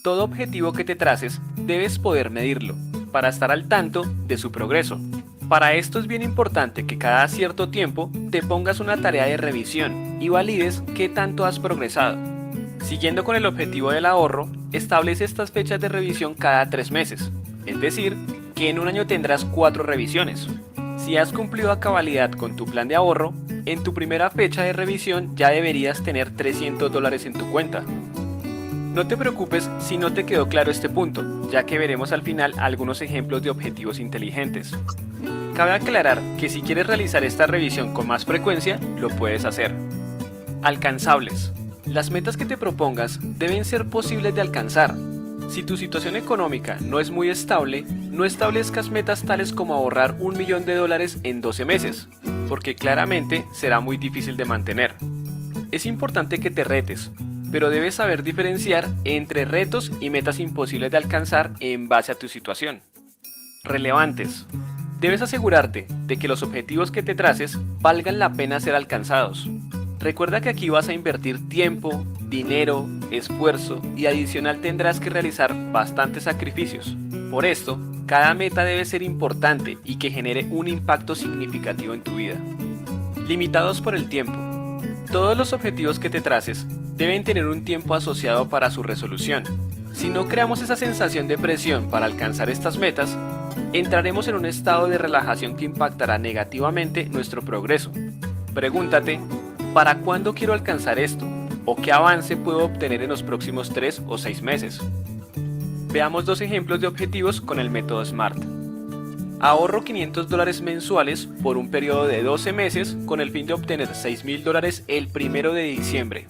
Todo objetivo que te traces, debes poder medirlo, para estar al tanto de su progreso. Para esto es bien importante que cada cierto tiempo te pongas una tarea de revisión y valides qué tanto has progresado. Siguiendo con el objetivo del ahorro, establece estas fechas de revisión cada 3 meses, es decir, que en un año tendrás 4 revisiones. Si has cumplido a cabalidad con tu plan de ahorro, en tu primera fecha de revisión ya deberías tener $300 en tu cuenta. No te preocupes si no te quedó claro este punto, ya que veremos al final algunos ejemplos de objetivos inteligentes. Cabe aclarar que si quieres realizar esta revisión con más frecuencia, lo puedes hacer. Alcanzables. Las metas que te propongas deben ser posibles de alcanzar. Si tu situación económica no es muy estable, no establezcas metas tales como ahorrar $1.000.000 en 12 meses, porque claramente será muy difícil de mantener. Es importante que te retes, pero debes saber diferenciar entre retos y metas imposibles de alcanzar en base a tu situación. Relevantes. Debes asegurarte de que los objetivos que te traces valgan la pena ser alcanzados. Recuerda que aquí vas a invertir tiempo, dinero, esfuerzo y adicional tendrás que realizar bastantes sacrificios. Por esto, cada meta debe ser importante y que genere un impacto significativo en tu vida. Limitados por el tiempo. Todos los objetivos que te traces deben tener un tiempo asociado para su resolución. Si no creamos esa sensación de presión para alcanzar estas metas, entraremos en un estado de relajación que impactará negativamente nuestro progreso. Pregúntate, ¿para cuándo quiero alcanzar esto? ¿O qué avance puedo obtener en los próximos 3 o 6 meses? Veamos 2 ejemplos de objetivos con el método SMART. Ahorro $500 mensuales por un periodo de 12 meses con el fin de obtener $6.000 el 1 de diciembre.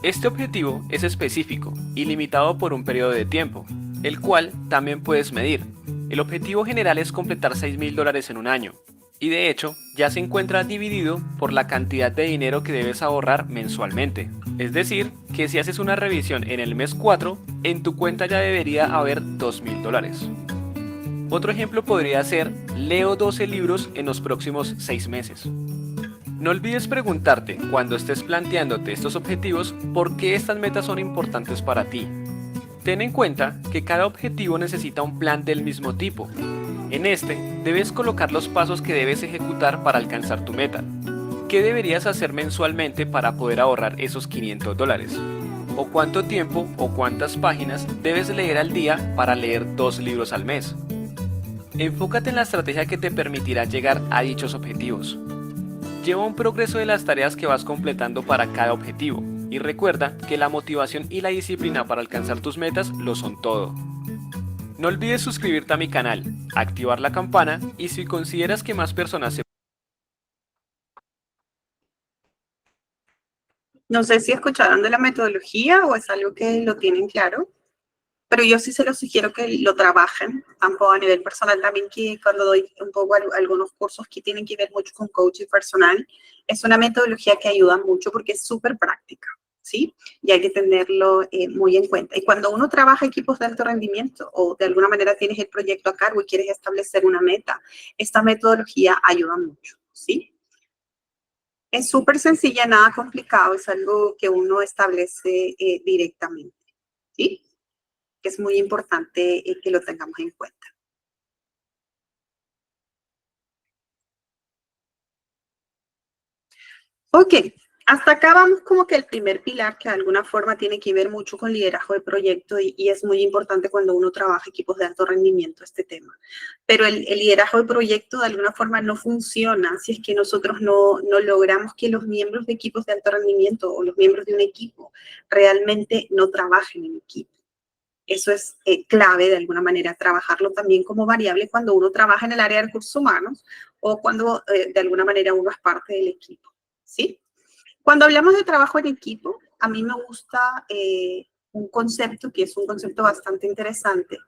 Este objetivo es específico y limitado por un periodo de tiempo, el cual también puedes medir. El objetivo general es completar $6.000 en un año, y de hecho ya se encuentra dividido por la cantidad de dinero que debes ahorrar mensualmente. Es decir, que si haces una revisión en el mes 4, en tu cuenta ya debería haber $2.000. Otro ejemplo podría ser, leo 12 libros en los próximos 6 meses. No olvides preguntarte, cuando estés planteándote estos objetivos, por qué estas metas son importantes para ti. Ten en cuenta que cada objetivo necesita un plan del mismo tipo. En este, debes colocar los pasos que debes ejecutar para alcanzar tu meta. ¿Qué deberías hacer mensualmente para poder ahorrar esos $500? ¿O cuánto tiempo o cuántas páginas debes leer al día para leer 2 libros al mes? Enfócate en la estrategia que te permitirá llegar a dichos objetivos. Lleva un progreso de las tareas que vas completando para cada objetivo y recuerda que la motivación y la disciplina para alcanzar tus metas lo son todo. No olvides suscribirte a mi canal, activar la campana y si consideras que más personas se... No sé si escucharon de la metodología o es algo que lo tienen claro, pero yo sí se los sugiero que lo trabajen, tanto a nivel personal también, que cuando doy un poco algunos cursos que tienen que ver mucho con coaching personal, es una metodología que ayuda mucho porque es súper práctica, ¿sí? Y hay que tenerlo muy en cuenta. Y cuando uno trabaja equipos de alto rendimiento o de alguna manera tienes el proyecto a cargo y quieres establecer una meta, esta metodología ayuda mucho, ¿sí? Es súper sencilla, nada complicado, es algo que uno establece directamente, ¿sí? Es muy importante que lo tengamos en cuenta. Ok, hasta acá vamos como que el primer pilar que de alguna forma tiene que ver mucho con liderazgo de proyecto y es muy importante cuando uno trabaja equipos de alto rendimiento este tema. Pero el liderazgo de proyecto de alguna forma no funciona si es que nosotros no logramos que los miembros de equipos de alto rendimiento o los miembros de un equipo realmente no trabajen en equipo. Eso es clave de alguna manera, trabajarlo también como variable cuando uno trabaja en el área de recursos humanos o cuando de alguna manera uno es parte del equipo, ¿sí? Cuando hablamos de trabajo en equipo, a mí me gusta un concepto que es un concepto bastante interesante,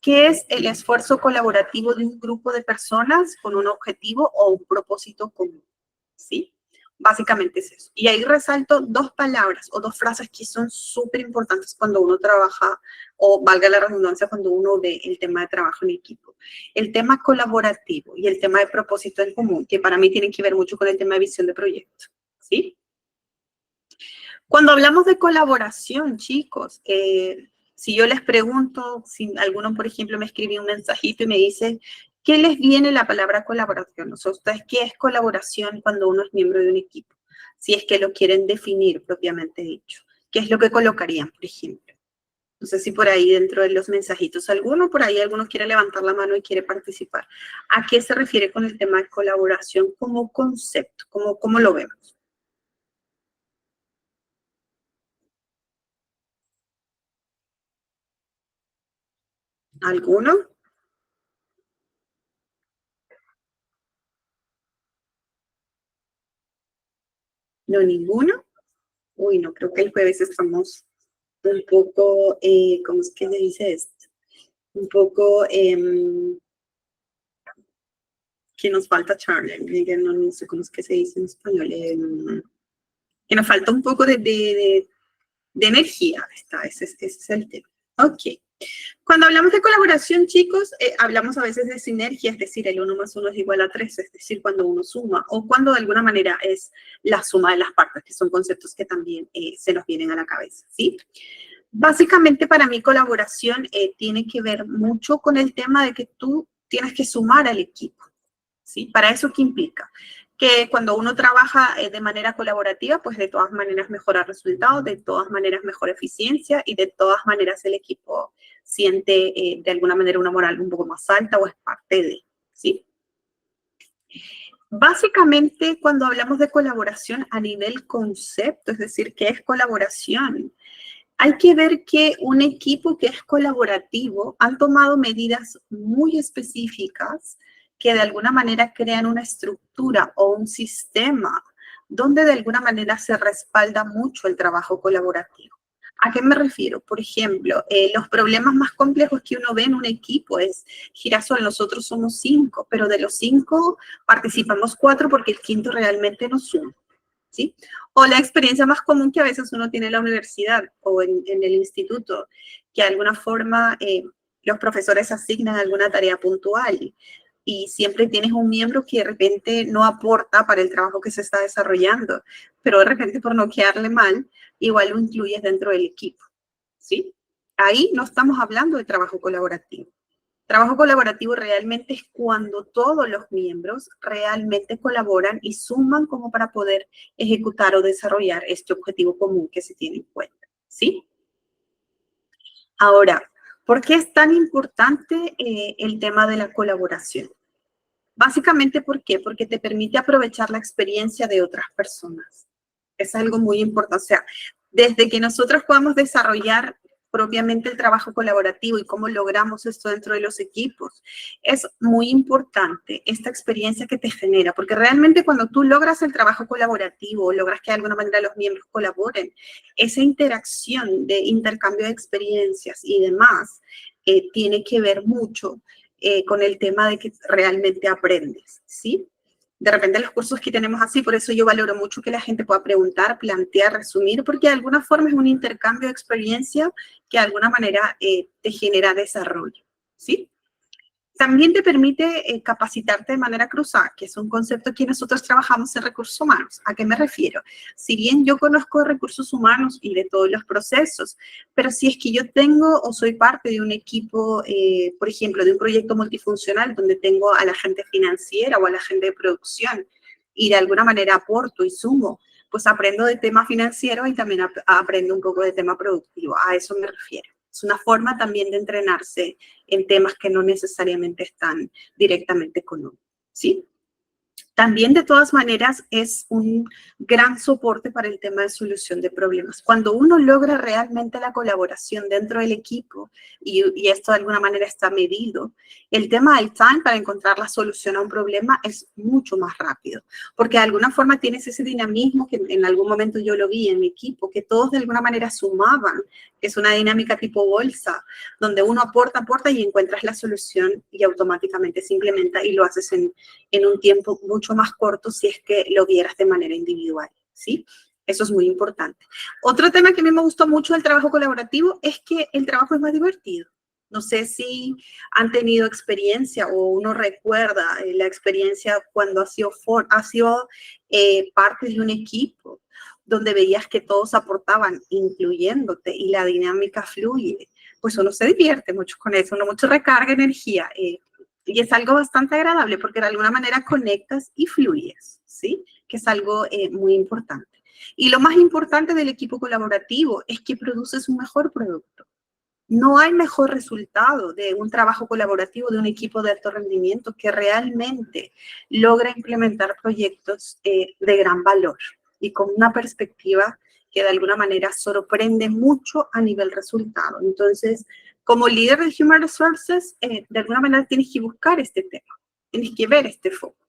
que es el esfuerzo colaborativo de un grupo de personas con un objetivo o un propósito común, ¿sí? Básicamente es eso. Y ahí resalto dos palabras o dos frases que son súper importantes cuando uno trabaja, o valga la redundancia, cuando uno ve el tema de trabajo en equipo. El tema colaborativo y el tema de propósito en común, que para mí tienen que ver mucho con el tema de visión de proyecto, ¿sí? Cuando hablamos de colaboración, chicos, si yo les pregunto, si alguno, por ejemplo, me escribe un mensajito y me dice, ¿qué les viene la palabra colaboración? O sea, ¿ustedes qué es colaboración cuando uno es miembro de un equipo? Si es que lo quieren definir propiamente dicho. ¿Qué es lo que colocarían, por ejemplo? No sé si por ahí dentro de los mensajitos alguno quiere levantar la mano y quiere participar. ¿A qué se refiere con el tema de colaboración como concepto? ¿Cómo lo vemos? ¿Alguno? No, ninguno. Uy, no, creo que el jueves estamos un poco, ¿cómo es que se dice esto? Un poco, que nos falta Charlie, Miguel, no sé cómo es que se dice en español, que nos falta un poco de energía, ese es el tema. Ok. Cuando hablamos de colaboración, chicos, hablamos a veces de sinergia, es decir, el 1 más 1 es igual a 3, es decir, cuando uno suma, o cuando de alguna manera es la suma de las partes, que son conceptos que también se nos vienen a la cabeza, ¿sí? Básicamente, para mí, colaboración tiene que ver mucho con el tema de que tú tienes que sumar al equipo, ¿sí? ¿Para eso qué implica? Que cuando uno trabaja de manera colaborativa, pues de todas maneras mejora resultados, de todas maneras mejora eficiencia y de todas maneras el equipo siente de alguna manera una moral un poco más alta o es parte de, ¿sí? Básicamente, cuando hablamos de colaboración a nivel concepto, es decir, ¿qué es colaboración? Hay que ver que un equipo que es colaborativo han tomado medidas muy específicas que de alguna manera crean una estructura o un sistema donde de alguna manera se respalda mucho el trabajo colaborativo. ¿A qué me refiero? Por ejemplo, los problemas más complejos que uno ve en un equipo es, Girasol, nosotros somos 5, pero de los 5 participamos 4 porque el quinto realmente no suma, ¿sí? O la experiencia más común que a veces uno tiene en la universidad o en el instituto, que de alguna forma los profesores asignan alguna tarea puntual y siempre tienes un miembro que de repente no aporta para el trabajo que se está desarrollando, pero de repente por no quedarle mal, igual lo incluyes dentro del equipo, ¿sí? Ahí no estamos hablando de trabajo colaborativo. Trabajo colaborativo realmente es cuando todos los miembros realmente colaboran y suman como para poder ejecutar o desarrollar este objetivo común que se tiene en cuenta, ¿sí? Ahora, ¿por qué es tan importante el tema de la colaboración? Básicamente, ¿por qué? Porque te permite aprovechar la experiencia de otras personas. Es algo muy importante. O sea, desde que nosotros podamos desarrollar propiamente el trabajo colaborativo y cómo logramos esto dentro de los equipos, es muy importante esta experiencia que te genera, porque realmente cuando tú logras el trabajo colaborativo, logras que de alguna manera los miembros colaboren, esa interacción de intercambio de experiencias y demás tiene que ver mucho con el tema de que realmente aprendes, ¿sí? De repente los cursos que tenemos así, por eso yo valoro mucho que la gente pueda preguntar, plantear, resumir, porque de alguna forma es un intercambio de experiencia que de alguna manera te genera desarrollo, ¿sí? También te permite capacitarte de manera cruzada, que es un concepto que nosotros trabajamos en recursos humanos. ¿A qué me refiero? Si bien yo conozco recursos humanos y de todos los procesos, pero si es que yo tengo o soy parte de un equipo, por ejemplo, de un proyecto multifuncional donde tengo a la gente financiera o a la gente de producción y de alguna manera aporto y sumo, pues aprendo de tema financiero y también aprendo un poco de tema productivo. A eso me refiero. Es una forma también de entrenarse en temas que no necesariamente están directamente con uno, ¿sí? También, de todas maneras, es un gran soporte para el tema de solución de problemas. Cuando uno logra realmente la colaboración dentro del equipo, y esto de alguna manera está medido, el tema del time para encontrar la solución a un problema es mucho más rápido, porque de alguna forma tienes ese dinamismo que en algún momento yo lo vi en mi equipo, que todos de alguna manera sumaban, que es una dinámica tipo bolsa, donde uno aporta y encuentras la solución y automáticamente se implementa y lo haces en un tiempo mucho más corto si es que lo vieras de manera individual, ¿sí? Eso es muy importante. Otro tema que a mí me gustó mucho del trabajo colaborativo es que el trabajo es más divertido. No sé si han tenido experiencia o uno recuerda la experiencia cuando ha sido parte de un equipo donde veías que todos aportaban, incluyéndote, y la dinámica fluye. Pues uno se divierte mucho con eso, uno mucho recarga energía. Y es algo bastante agradable porque de alguna manera conectas y fluyes, ¿sí? Que es algo muy importante. Y lo más importante del equipo colaborativo es que produces un mejor producto. No hay mejor resultado de un trabajo colaborativo de un equipo de alto rendimiento que realmente logra implementar proyectos de gran valor y con una perspectiva que de alguna manera sorprende mucho a nivel resultado. Entonces, como líder de Human Resources, de alguna manera tienes que buscar este tema, tienes que ver este foco.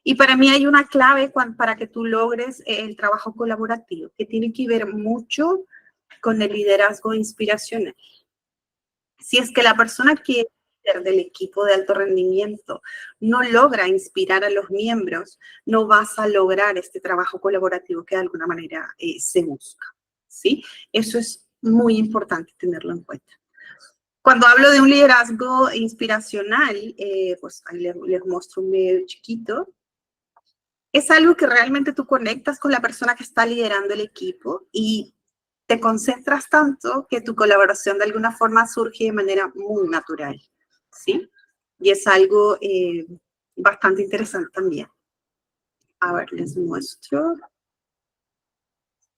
Y para mí hay una clave para que tú logres el trabajo colaborativo, que tiene que ver mucho con el liderazgo inspiracional. Si es que la persona que es líder del equipo de alto rendimiento no logra inspirar a los miembros, no vas a lograr este trabajo colaborativo que de alguna manera se busca, ¿sí? Eso es muy importante tenerlo en cuenta. Cuando hablo de un liderazgo inspiracional, pues ahí les muestro un video chiquito. Es algo que realmente tú conectas con la persona que está liderando el equipo y te concentras tanto que tu colaboración de alguna forma surge de manera muy natural, ¿sí? Y es algo bastante interesante también. A ver, les muestro.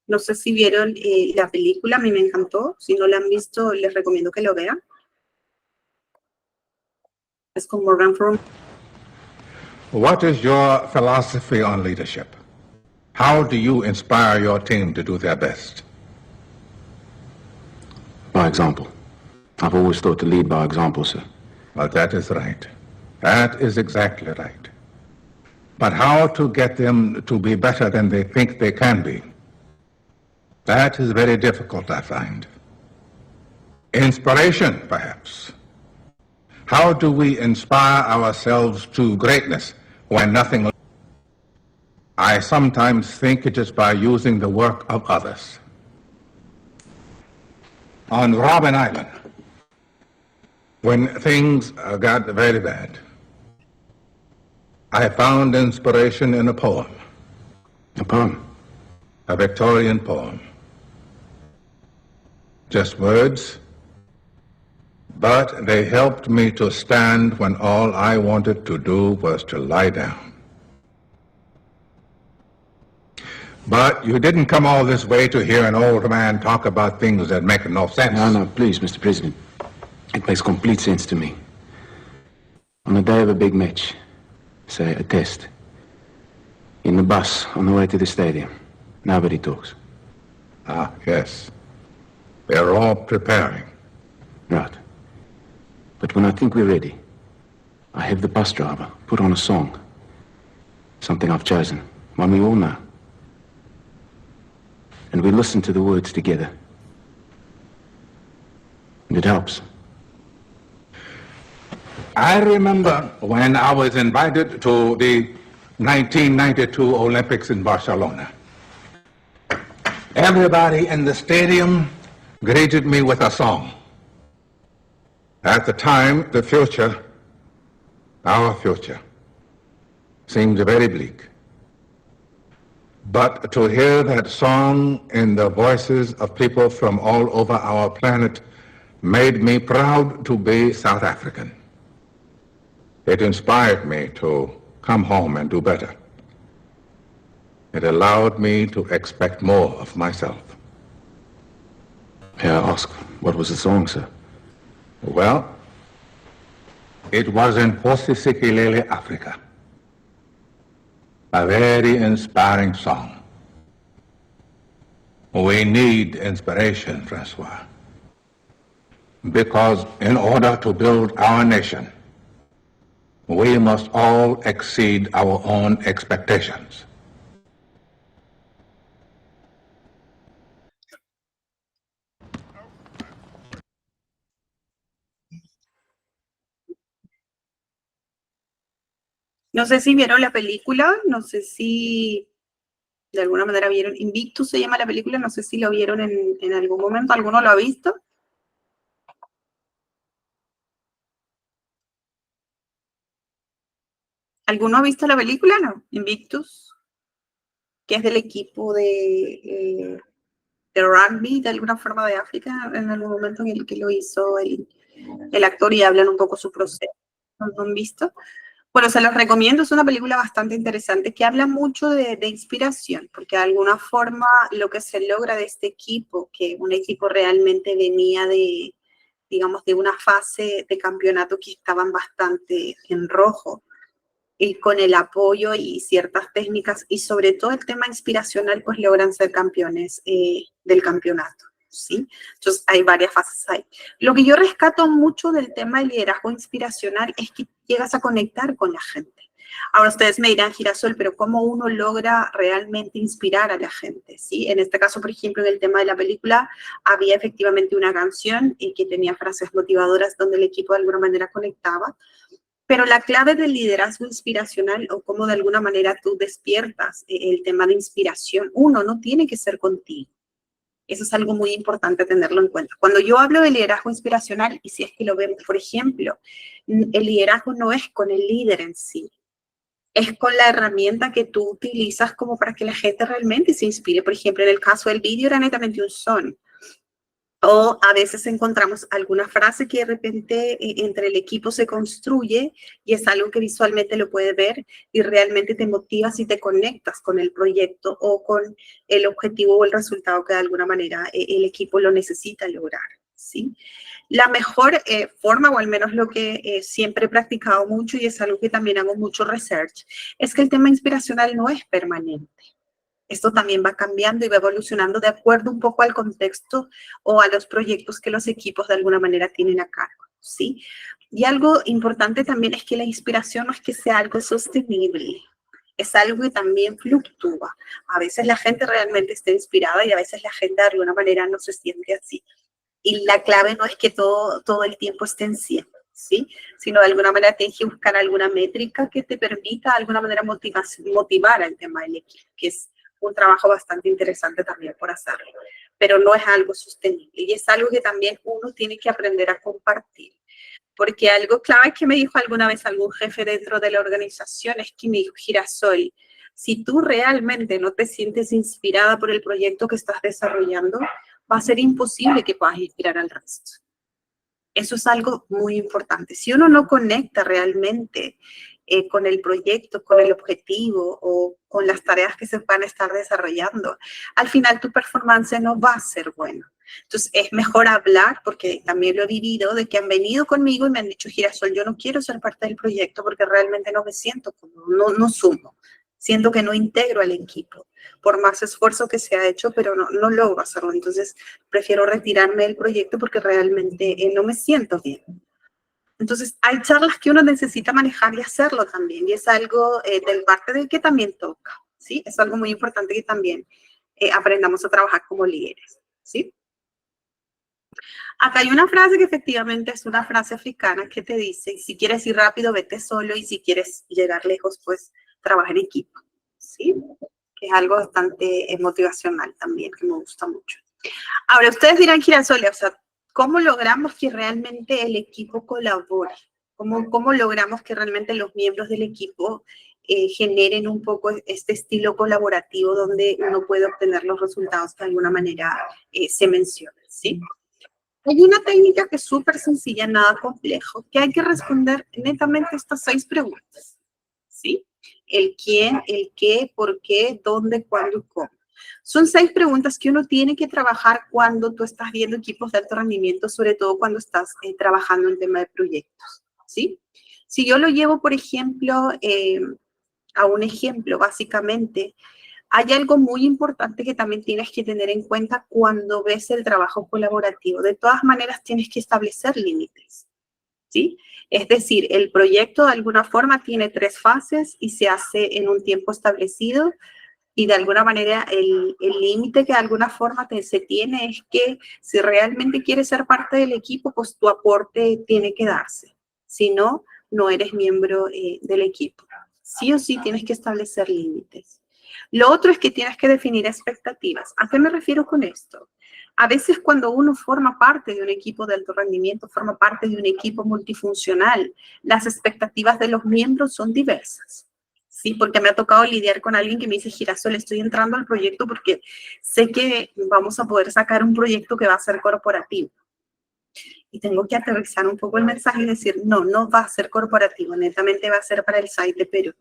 No sé si vieron la película, a mí me encantó. Si no la han visto, les recomiendo que lo vean. Es con Morgan Freeman. What is your philosophy on leadership? How do you inspire your team to do their best? By example. I've always thought to lead by example, sir. Well, that is right. That is exactly right. But how to get them to be better than they think they can be? That is very difficult, I find. Inspiration, perhaps. How do we inspire ourselves to greatness when nothing... I sometimes think it is by using the work of others. On Robben Island, when things got very bad, I found inspiration in a poem. A poem? A Victorian poem. Just words, but they helped me to stand when all I wanted to do was to lie down. But you didn't come all this way to hear an old man talk about things that make no sense. No, please, Mr. President. It makes complete sense to me. On the day of a big match, say a test, in the bus on the way to the stadium, nobody talks. Ah, yes. They're all preparing. Right. But when I think we're ready, I have the bus driver put on a song. Something I've chosen, one we all know. And we listen to the words together. And it helps. I remember when I was invited to the 1992 Olympics in Barcelona. Everybody in the stadium greeted me with a song. At the time, the future, our future, seemed very bleak. But to hear that song in the voices of people from all over our planet made me proud to be South African. It inspired me to come home and do better. It allowed me to expect more of myself. May I ask, what was the song, sir? Well, it was in Posisikilele, Africa. A very inspiring song. We need inspiration, Francois. Because in order to build our nation, we must all exceed our own expectations. No sé si vieron la película, no sé si de alguna manera vieron, Invictus se llama la película, no sé si lo vieron en algún momento, ¿alguno lo ha visto? ¿Alguno ha visto la película? No, Invictus, que es del equipo de rugby, de alguna forma de África, en algún momento en el que lo hizo el actor y hablan un poco su proceso. ¿No lo han visto? Bueno, se los recomiendo, es una película bastante interesante que habla mucho de inspiración, porque de alguna forma lo que se logra de este equipo, que un equipo realmente venía de, digamos, de una fase de campeonato que estaban bastante en rojo, y con el apoyo y ciertas técnicas, y sobre todo el tema inspiracional, pues logran ser campeones del campeonato, ¿sí? Entonces hay varias fases ahí. Lo que yo rescato mucho del tema del liderazgo inspiracional es que llegas a conectar con la gente. Ahora ustedes me dirán, Girasol, pero ¿cómo uno logra realmente inspirar a la gente? ¿Sí? En este caso, por ejemplo, en el tema de la película, había efectivamente una canción que tenía frases motivadoras donde el equipo de alguna manera conectaba. Pero la clave del liderazgo inspiracional, o cómo de alguna manera tú despiertas el tema de inspiración, uno, no tiene que ser contigo. Eso es algo muy importante tenerlo en cuenta. Cuando yo hablo de liderazgo inspiracional, y si es que lo vemos, por ejemplo, el liderazgo no es con el líder en sí, es con la herramienta que tú utilizas como para que la gente realmente se inspire. Por ejemplo, en el caso del vídeo era netamente un son. O a veces encontramos alguna frase que de repente entre el equipo se construye y es algo que visualmente lo puedes ver y realmente te motivas y te conectas con el proyecto o con el objetivo o el resultado que de alguna manera el equipo lo necesita lograr, ¿sí? La mejor forma, o al menos lo que siempre he practicado mucho y es algo que también hago mucho research, es que el tema inspiracional no es permanente. Esto también va cambiando y va evolucionando de acuerdo un poco al contexto o a los proyectos que los equipos de alguna manera tienen a cargo, ¿sí? Y algo importante también es que la inspiración no es que sea algo sostenible, es algo que también fluctúa. A veces la gente realmente está inspirada y a veces la gente de alguna manera no se siente así. Y la clave no es que todo el tiempo esté en 100, ¿sí? Sino de alguna manera tienes que buscar alguna métrica que te permita de alguna manera motivar al tema del equipo, que es un trabajo bastante interesante también por hacerlo, pero no es algo sostenible y es algo que también uno tiene que aprender a compartir, porque algo clave que me dijo alguna vez algún jefe dentro de la organización es que me dijo, Girasol, si tú realmente no te sientes inspirada por el proyecto que estás desarrollando, va a ser imposible que puedas inspirar al resto. Eso es algo muy importante. Si uno no conecta realmente con el proyecto, con el objetivo o con las tareas que se van a estar desarrollando, al final tu performance no va a ser buena. Entonces es mejor hablar, porque también lo he vivido, de que han venido conmigo y me han dicho, Girasol, yo no quiero ser parte del proyecto porque realmente no me siento como, no sumo, Siento que no integro al equipo, por más esfuerzo que se ha hecho, pero no logro hacerlo. Entonces, prefiero retirarme del proyecto porque realmente no me siento bien. Entonces, hay charlas que uno necesita manejar y hacerlo también, y es algo del parte del que también toca, ¿sí? Es algo muy importante que también aprendamos a trabajar como líderes, ¿sí? Acá hay una frase que efectivamente es una frase africana que te dice, si quieres ir rápido, vete solo, y si quieres llegar lejos, pues trabaja en equipo, ¿sí? Que es algo bastante motivacional también, que me gusta mucho. Ahora, ustedes dirán, Girasole, o sea, ¿cómo logramos que realmente el equipo colabore? ¿Cómo logramos que realmente los miembros del equipo generen un poco este estilo colaborativo donde uno puede obtener los resultados que de alguna manera se mencionan, ¿sí? Hay una técnica que es súper sencilla, nada complejo, que hay que responder netamente estas 6 preguntas, ¿sí? El quién, el qué, por qué, dónde, cuándo y cómo. Son 6 preguntas que uno tiene que trabajar cuando tú estás viendo equipos de alto rendimiento, sobre todo cuando estás trabajando en tema de proyectos, ¿sí? Si yo lo llevo, por ejemplo, a un ejemplo, básicamente, hay algo muy importante que también tienes que tener en cuenta cuando ves el trabajo colaborativo. De todas maneras, tienes que establecer límites, ¿sí? Es decir, el proyecto de alguna forma tiene 3 fases y se hace en un tiempo establecido, y de alguna manera el límite que de alguna forma se tiene es que si realmente quieres ser parte del equipo, pues tu aporte tiene que darse. Si no, no eres miembro del equipo. Sí o sí tienes que establecer límites. Lo otro es que tienes que definir expectativas. ¿A qué me refiero con esto? A veces cuando uno forma parte de un equipo de alto rendimiento, forma parte de un equipo multifuncional, las expectativas de los miembros son diversas. Sí, porque me ha tocado lidiar con alguien que me dice, Girasol, estoy entrando al proyecto porque sé que vamos a poder sacar un proyecto que va a ser corporativo. Y tengo que aterrizar un poco el mensaje y decir, no va a ser corporativo, netamente va a ser para el site de Perú.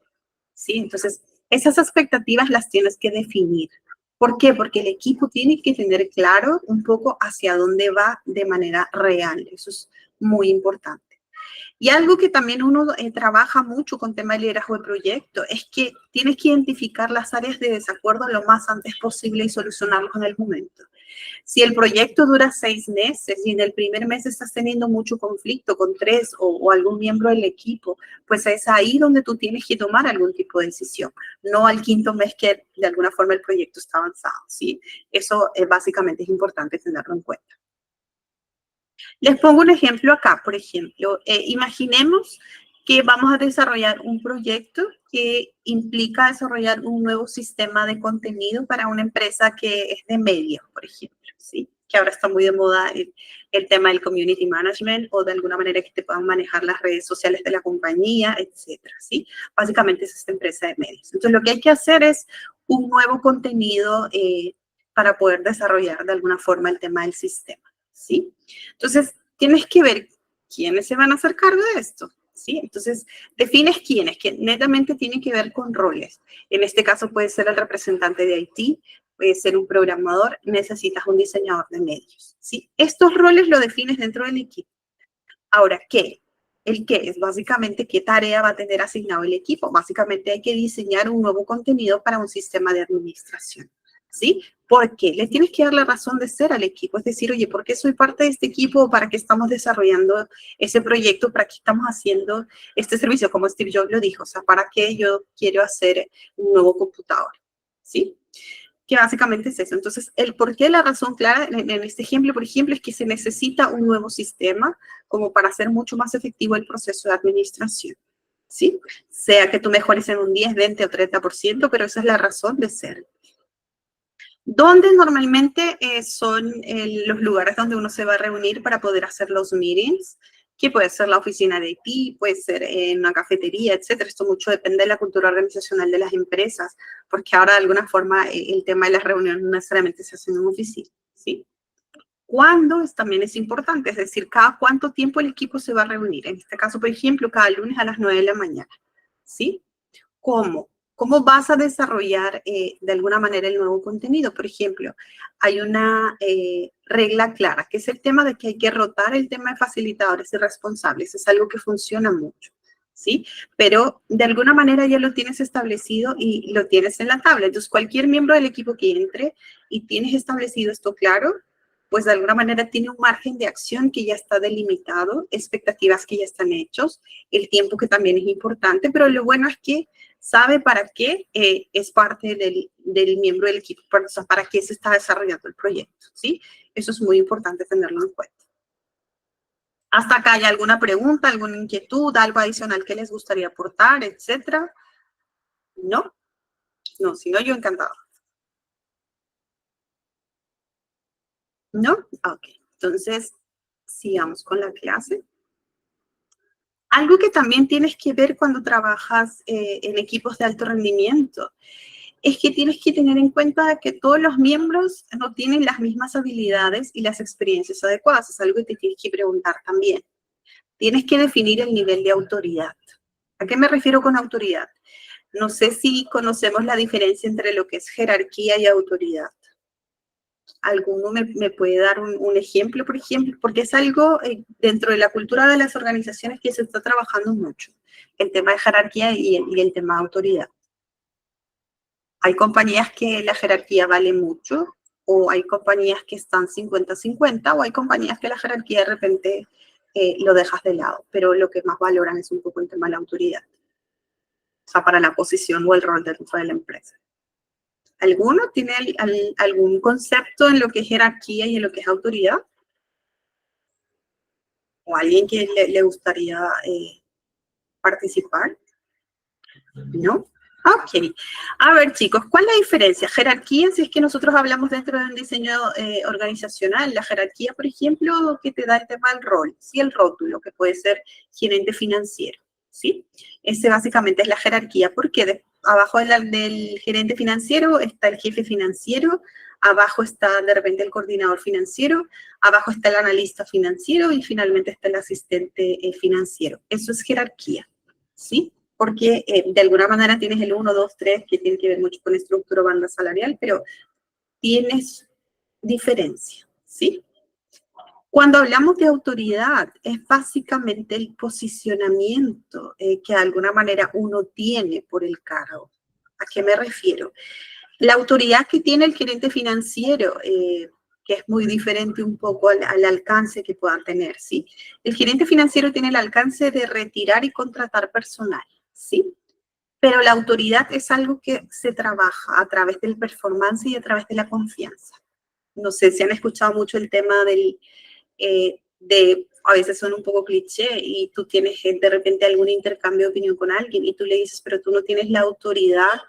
¿Sí? Entonces, esas expectativas las tienes que definir. ¿Por qué? Porque el equipo tiene que tener claro un poco hacia dónde va de manera real. Eso es muy importante. Y algo que también uno trabaja mucho con tema de liderazgo de proyecto es que tienes que identificar las áreas de desacuerdo lo más antes posible y solucionarlos en el momento. Si el proyecto dura 6 meses y en el primer mes estás teniendo mucho conflicto con 3 o algún miembro del equipo, pues es ahí donde tú tienes que tomar algún tipo de decisión, no al 5.º mes que de alguna forma el proyecto está avanzado, ¿sí? Eso básicamente es importante tenerlo en cuenta. Les pongo un ejemplo acá, por ejemplo, imaginemos que vamos a desarrollar un proyecto que implica desarrollar un nuevo sistema de contenido para una empresa que es de medios, por ejemplo, ¿sí? Que ahora está muy de moda el tema del community management o de alguna manera que te puedan manejar las redes sociales de la compañía, etcétera, ¿sí? Básicamente es esta empresa de medios. Entonces, lo que hay que hacer es un nuevo contenido para poder desarrollar de alguna forma el tema del sistema, ¿sí? Entonces, tienes que ver quiénes se van a hacer cargo de esto, ¿sí? Entonces, defines quiénes, que netamente tiene que ver con roles. En este caso puede ser el representante de IT, puede ser un programador, necesitas un diseñador de medios, ¿sí? Estos roles lo defines dentro del equipo. Ahora, ¿qué? El qué es básicamente qué tarea va a tener asignado el equipo. Básicamente hay que diseñar un nuevo contenido para un sistema de administración, ¿sí? ¿Por qué? Le tienes que dar la razón de ser al equipo. Es decir, oye, ¿por qué soy parte de este equipo? ¿Para qué estamos desarrollando ese proyecto? ¿Para qué estamos haciendo este servicio? Como Steve Jobs lo dijo, o sea, ¿para qué yo quiero hacer un nuevo computador? ¿Sí? Que básicamente es eso. Entonces, el por qué, la razón clara en este ejemplo, por ejemplo, es que se necesita un nuevo sistema como para hacer mucho más efectivo el proceso de administración, ¿sí? Sea que tú mejores en un 10, 20 o 30%, pero esa es la razón de ser. ¿Dónde normalmente son los lugares donde uno se va a reunir para poder hacer los meetings? Que puede ser la oficina de IT, puede ser en una cafetería, etcétera. Esto mucho depende de la cultura organizacional de las empresas, porque ahora de alguna forma el tema de las reuniones no necesariamente se hace en una oficina, ¿sí? ¿Cuándo? También es importante, es decir, cada cuánto tiempo el equipo se va a reunir. En este caso, por ejemplo, cada lunes a las 9 de la mañana, ¿sí? ¿Cómo? ¿Cómo vas a desarrollar de alguna manera el nuevo contenido? Por ejemplo, hay una regla clara, que es el tema de que hay que rotar el tema de facilitadores y responsables. Es algo que funciona mucho, ¿sí? Pero de alguna manera ya lo tienes establecido y lo tienes en la tabla. Entonces, cualquier miembro del equipo que entre y tienes establecido esto claro, pues de alguna manera tiene un margen de acción que ya está delimitado, expectativas que ya están hechos, el tiempo que también es importante, pero lo bueno es que sabe para qué es parte del miembro del equipo, o sea, para qué se está desarrollando el proyecto, ¿sí? Eso es muy importante tenerlo en cuenta. ¿Hasta acá hay alguna pregunta, alguna inquietud, algo adicional que les gustaría aportar, etcétera? ¿No? No, si no, yo encantado. ¿No? Ok, entonces sigamos con la clase. Algo que también tienes que ver cuando trabajas en equipos de alto rendimiento es que tienes que tener en cuenta que todos los miembros no tienen las mismas habilidades y las experiencias adecuadas. Es algo que te tienes que preguntar también. Tienes que definir el nivel de autoridad. ¿A qué me refiero con autoridad? No sé si conocemos la diferencia entre lo que es jerarquía y autoridad. ¿Alguno me puede dar un ejemplo, por ejemplo? Porque es algo dentro de la cultura de las organizaciones que se está trabajando mucho. El tema de jerarquía y el tema de autoridad. Hay compañías que la jerarquía vale mucho, o hay compañías que están 50-50, o hay compañías que la jerarquía de repente lo dejas de lado, pero lo que más valoran es un poco el tema de la autoridad. O sea, para la posición o el rol dentro de la empresa. ¿Alguno tiene algún concepto en lo que es jerarquía y en lo que es autoridad? ¿O alguien que le gustaría participar? ¿No? Ok. A ver, chicos, ¿cuál es la diferencia? Jerarquía, si es que nosotros hablamos dentro de un diseño organizacional, la jerarquía, por ejemplo, que te da el tema del rol, ¿sí? El rótulo, que puede ser gerente financiero, ¿sí? Ese básicamente es la jerarquía, porque abajo del gerente financiero está el jefe financiero, abajo está de repente el coordinador financiero, abajo está el analista financiero y finalmente está el asistente financiero. Eso es jerarquía, ¿sí? Porque de alguna manera tienes el 1, 2, 3, que tiene que ver mucho con estructura o banda salarial, pero tienes diferencia, ¿sí? Cuando hablamos de autoridad, es básicamente el posicionamiento que de alguna manera uno tiene por el cargo. ¿A qué me refiero? La autoridad que tiene el gerente financiero, que es muy diferente un poco al alcance que puedan tener, ¿sí? El gerente financiero tiene el alcance de retirar y contratar personal, ¿sí? Pero la autoridad es algo que se trabaja a través del performance y a través de la confianza. No sé si han escuchado mucho el tema a veces suena un poco cliché y tú tienes de repente algún intercambio de opinión con alguien y tú le dices, pero tú no tienes la autoridad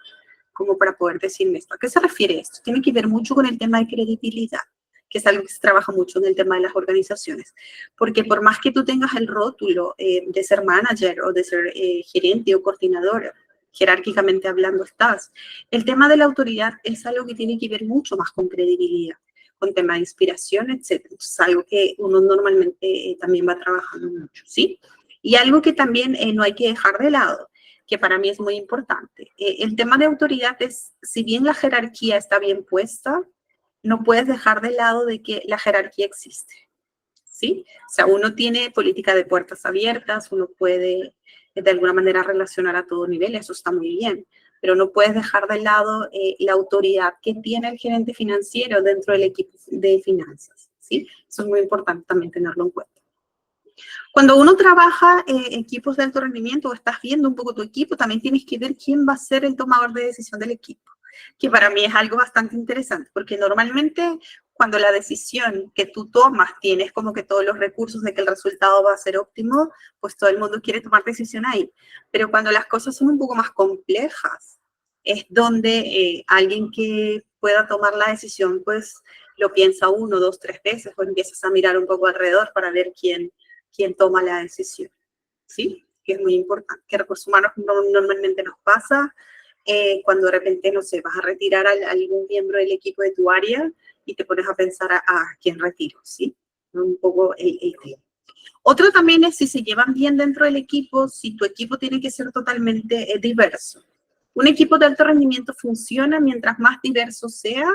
como para poder decirme esto. ¿A qué se refiere esto? Tiene que ver mucho con el tema de credibilidad, que es algo que se trabaja mucho en el tema de las organizaciones. Porque por más que tú tengas el rótulo de ser manager o de ser gerente o coordinador, jerárquicamente hablando estás, el tema de la autoridad es algo que tiene que ver mucho más con credibilidad, con tema de inspiración, etc. Es algo que uno normalmente también va trabajando mucho, ¿sí? Y algo que también no hay que dejar de lado, que para mí es muy importante. El tema de autoridad es, si bien la jerarquía está bien puesta, no puedes dejar de lado de que la jerarquía existe, ¿sí? O sea, uno tiene política de puertas abiertas, uno puede de alguna manera relacionar a todo nivel, eso está muy bien, pero no puedes dejar de lado la autoridad que tiene el gerente financiero dentro del equipo de finanzas, ¿sí? Eso es muy importante también tenerlo en cuenta. Cuando uno trabaja equipos de alto rendimiento o estás viendo un poco tu equipo, también tienes que ver quién va a ser el tomador de decisión del equipo, que para mí es algo bastante interesante, porque normalmente cuando la decisión que tú tomas tienes como que todos los recursos de que el resultado va a ser óptimo, pues todo el mundo quiere tomar decisión ahí. Pero cuando las cosas son un poco más complejas, es donde alguien que pueda tomar la decisión, pues lo piensa 1, 2, 3 veces o empiezas a mirar un poco alrededor para ver quién toma la decisión, ¿sí? Que es muy importante. Que recursos humanos normalmente nos pasa cuando de repente, no sé, vas a retirar a algún miembro del equipo de tu área y te pones a pensar a quién retiro, ¿sí? Un poco el tema. Otro también es si se llevan bien dentro del equipo, si tu equipo tiene que ser totalmente diverso. Un equipo de alto rendimiento funciona mientras más diverso sea,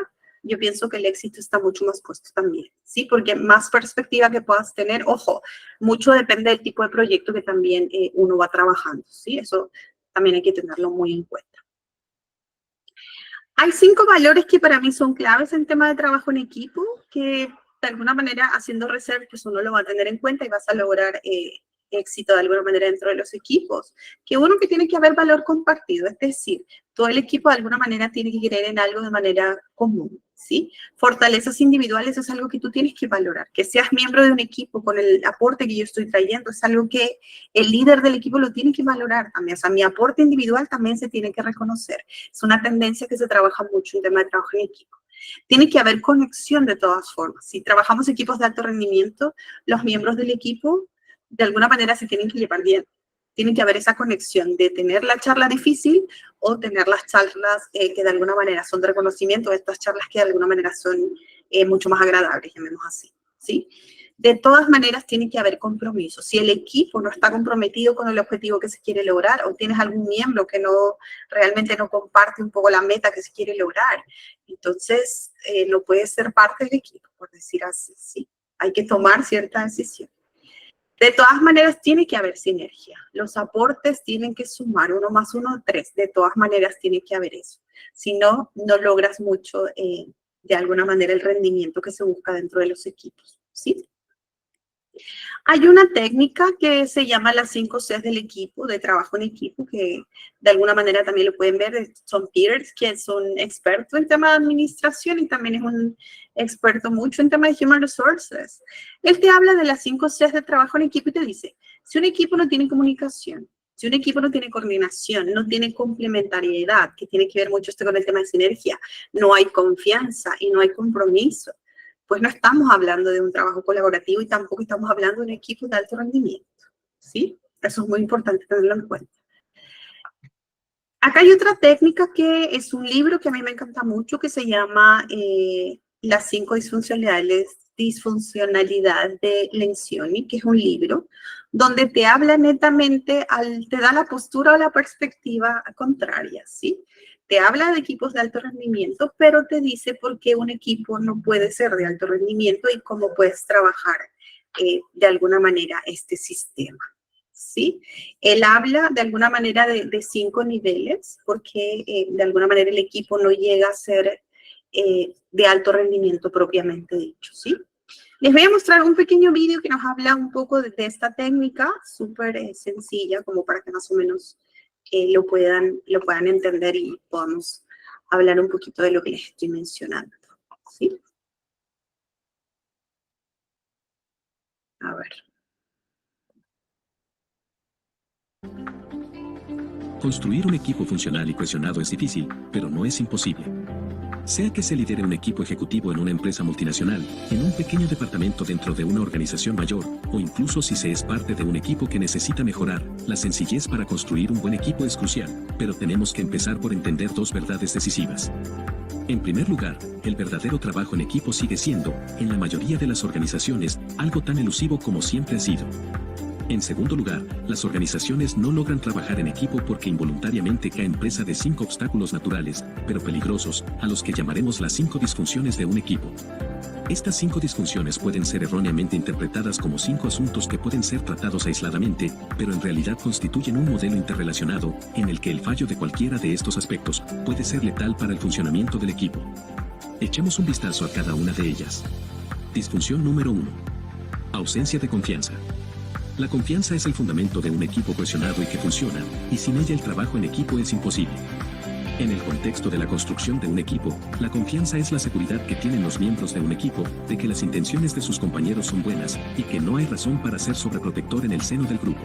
yo pienso que el éxito está mucho más puesto también, ¿sí? Porque más perspectiva que puedas tener, ojo, mucho depende del tipo de proyecto que también uno va trabajando, ¿sí? Eso también hay que tenerlo muy en cuenta. Hay 5 valores que para mí son claves en tema de trabajo en equipo, que de alguna manera haciendo research, pues uno lo va a tener en cuenta y vas a lograr éxito de alguna manera dentro de los equipos. Que uno, que tiene que haber valor compartido, es decir, todo el equipo de alguna manera tiene que creer en algo de manera común, ¿sí? Fortalezas individuales es algo que tú tienes que valorar. Que seas miembro de un equipo con el aporte que yo estoy trayendo es algo que el líder del equipo lo tiene que valorar también. O sea, mi aporte individual también se tiene que reconocer. Es una tendencia que se trabaja mucho en tema de trabajo en equipo. Tiene que haber conexión de todas formas. Si trabajamos equipos de alto rendimiento, los miembros del equipo de alguna manera se tienen que llevar bien. Tiene que haber esa conexión de tener la charla difícil o tener las charlas que de alguna manera son de reconocimiento, estas charlas que de alguna manera son mucho más agradables, llamemos así, ¿sí? De todas maneras tiene que haber compromiso. Si el equipo no está comprometido con el objetivo que se quiere lograr o tienes algún miembro que realmente no comparte un poco la meta que se quiere lograr, entonces no puede ser parte del equipo, por decir así, ¿sí? Hay que tomar cierta decisión. De todas maneras, tiene que haber sinergia. Los aportes tienen que sumar 1 más 1, 3. De todas maneras, tiene que haber eso. Si no, no logras mucho, de alguna manera, el rendimiento que se busca dentro de los equipos, ¿sí? Hay una técnica que se llama las 5 Cs del equipo, de trabajo en equipo, que de alguna manera también lo pueden ver. Son Pearce, que es un experto en tema de administración y también es un experto mucho en tema de Human Resources. Él te habla de las 5 Cs de trabajo en equipo y te dice, si un equipo no tiene comunicación, si un equipo no tiene coordinación, no tiene complementariedad, que tiene que ver mucho esto con el tema de sinergia, no hay confianza y no hay compromiso, pues no estamos hablando de un trabajo colaborativo y tampoco estamos hablando de un equipo de alto rendimiento, ¿sí? Eso es muy importante tenerlo en cuenta. Acá hay otra técnica que es un libro que a mí me encanta mucho, que se llama Las 5 disfuncionalidades de Lencioni, que es un libro donde te habla netamente, te da la postura o la perspectiva contraria, ¿sí? Te habla de equipos de alto rendimiento, pero te dice por qué un equipo no puede ser de alto rendimiento y cómo puedes trabajar de alguna manera este sistema, ¿sí? Él habla de alguna manera de 5 niveles, porque de alguna manera el equipo no llega a ser de alto rendimiento propiamente dicho, ¿sí? Les voy a mostrar un pequeño vídeo que nos habla un poco de esta técnica, súper sencilla, como para que más o menos lo puedan entender y podamos hablar un poquito de lo que les estoy mencionando, ¿sí? A ver. Construir un equipo funcional y cohesionado es difícil, pero no es imposible. Sea que se lidere un equipo ejecutivo en una empresa multinacional, en un pequeño departamento dentro de una organización mayor, o incluso si se es parte de un equipo que necesita mejorar, la sencillez para construir un buen equipo es crucial, pero tenemos que empezar por entender 2 verdades decisivas. En primer lugar, el verdadero trabajo en equipo sigue siendo, en la mayoría de las organizaciones, algo tan elusivo como siempre ha sido. En segundo lugar, las organizaciones no logran trabajar en equipo porque involuntariamente caen presa de 5 obstáculos naturales, pero peligrosos, a los que llamaremos las 5 disfunciones de un equipo. Estas 5 disfunciones pueden ser erróneamente interpretadas como 5 asuntos que pueden ser tratados aisladamente, pero en realidad constituyen un modelo interrelacionado, en el que el fallo de cualquiera de estos aspectos puede ser letal para el funcionamiento del equipo. Echemos un vistazo a cada una de ellas. Disfunción número 1. Ausencia de confianza. La confianza es el fundamento de un equipo cohesionado y que funciona, y sin ella el trabajo en equipo es imposible. En el contexto de la construcción de un equipo, la confianza es la seguridad que tienen los miembros de un equipo de que las intenciones de sus compañeros son buenas y que no hay razón para ser sobreprotector en el seno del grupo.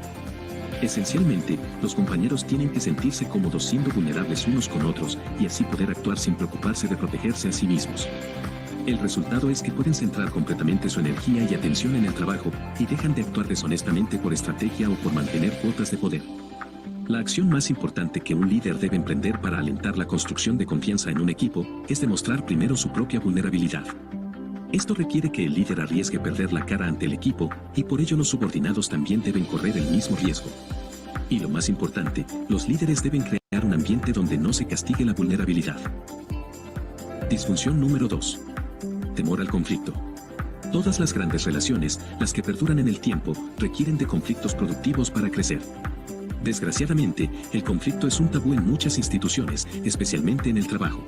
Esencialmente, los compañeros tienen que sentirse cómodos siendo vulnerables unos con otros y así poder actuar sin preocuparse de protegerse a sí mismos. El resultado es que pueden centrar completamente su energía y atención en el trabajo y dejan de actuar deshonestamente por estrategia o por mantener cuotas de poder. La acción más importante que un líder debe emprender para alentar la construcción de confianza en un equipo es demostrar primero su propia vulnerabilidad. Esto requiere que el líder arriesgue perder la cara ante el equipo y por ello los subordinados también deben correr el mismo riesgo. Y lo más importante, los líderes deben crear un ambiente donde no se castigue la vulnerabilidad. Disfunción número 2. Temor al conflicto. Todas las grandes relaciones, las que perduran en el tiempo, requieren de conflictos productivos para crecer. Desgraciadamente, el conflicto es un tabú en muchas instituciones, especialmente en el trabajo.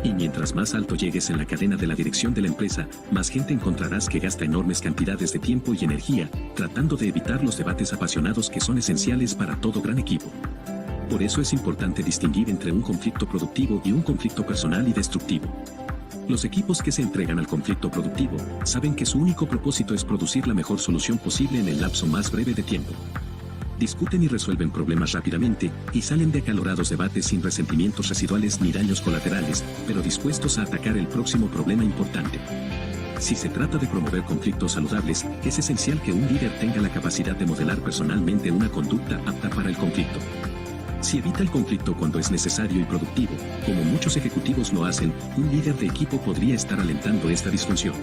Y mientras más alto llegues en la cadena de la dirección de la empresa, más gente encontrarás que gasta enormes cantidades de tiempo y energía tratando de evitar los debates apasionados que son esenciales para todo gran equipo. Por eso es importante distinguir entre un conflicto productivo y un conflicto personal y destructivo. Los equipos que se entregan al conflicto productivo saben que su único propósito es producir la mejor solución posible en el lapso más breve de tiempo. Discuten y resuelven problemas rápidamente y salen de acalorados debates sin resentimientos residuales ni daños colaterales, pero dispuestos a atacar el próximo problema importante. Si se trata de promover conflictos saludables, es esencial que un líder tenga la capacidad de modelar personalmente una conducta apta para el conflicto. Si evita el conflicto cuando es necesario y productivo, como muchos ejecutivos lo hacen, un líder de equipo podría estar alentando esta disfunción.